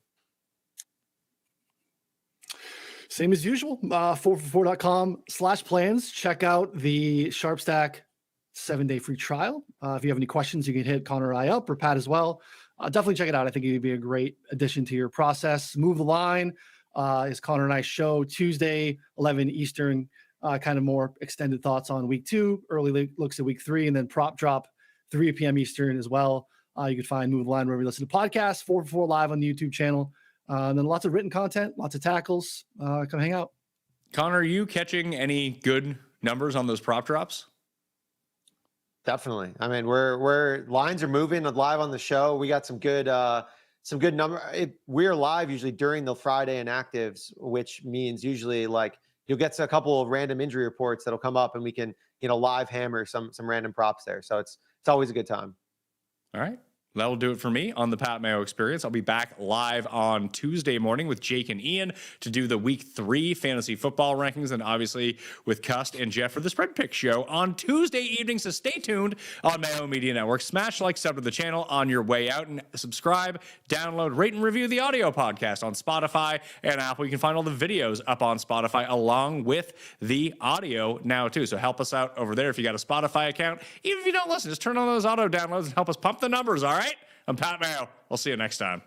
Same as usual, 4for4.com/plans. Check out the SharpStack 7-day free trial. If you have any questions, you can hit Connor or I up or Pat as well. Definitely check it out. I think it would be a great addition to your process. Move the Line is Connor and I's show Tuesday, 11 Eastern, kind of more extended thoughts on week 2, early looks at week 3, and then prop drop 3 p.m. Eastern as well. You can find Move the Line wherever you listen to podcasts, 4for4 live on the YouTube channel. And then lots of written content, lots of tackles. Come hang out. Connor, are you catching any good numbers on those prop drops? Definitely. I mean, we're lines are moving live on the show. We got some good number. We're live usually during the Friday inactives, which means usually like you'll get a couple of random injury reports that'll come up and we can, live hammer some random props there. So it's always a good time. All right. That'll do it for me on the Pat Mayo Experience. I'll be back live on Tuesday morning with Jake and Ian to do the Week 3 fantasy football rankings, and obviously with Cust and Jeff for the Spread Pick Show on Tuesday evening. So stay tuned on Mayo Media Network. Smash like, sub to the channel on your way out, and subscribe, download, rate, and review the audio podcast on Spotify and Apple. You can find all the videos up on Spotify along with the audio now too. So help us out over there if you got a Spotify account. Even if you don't listen, just turn on those auto downloads and help us pump the numbers, all right? I'm Pat Mayo. I'll see you next time.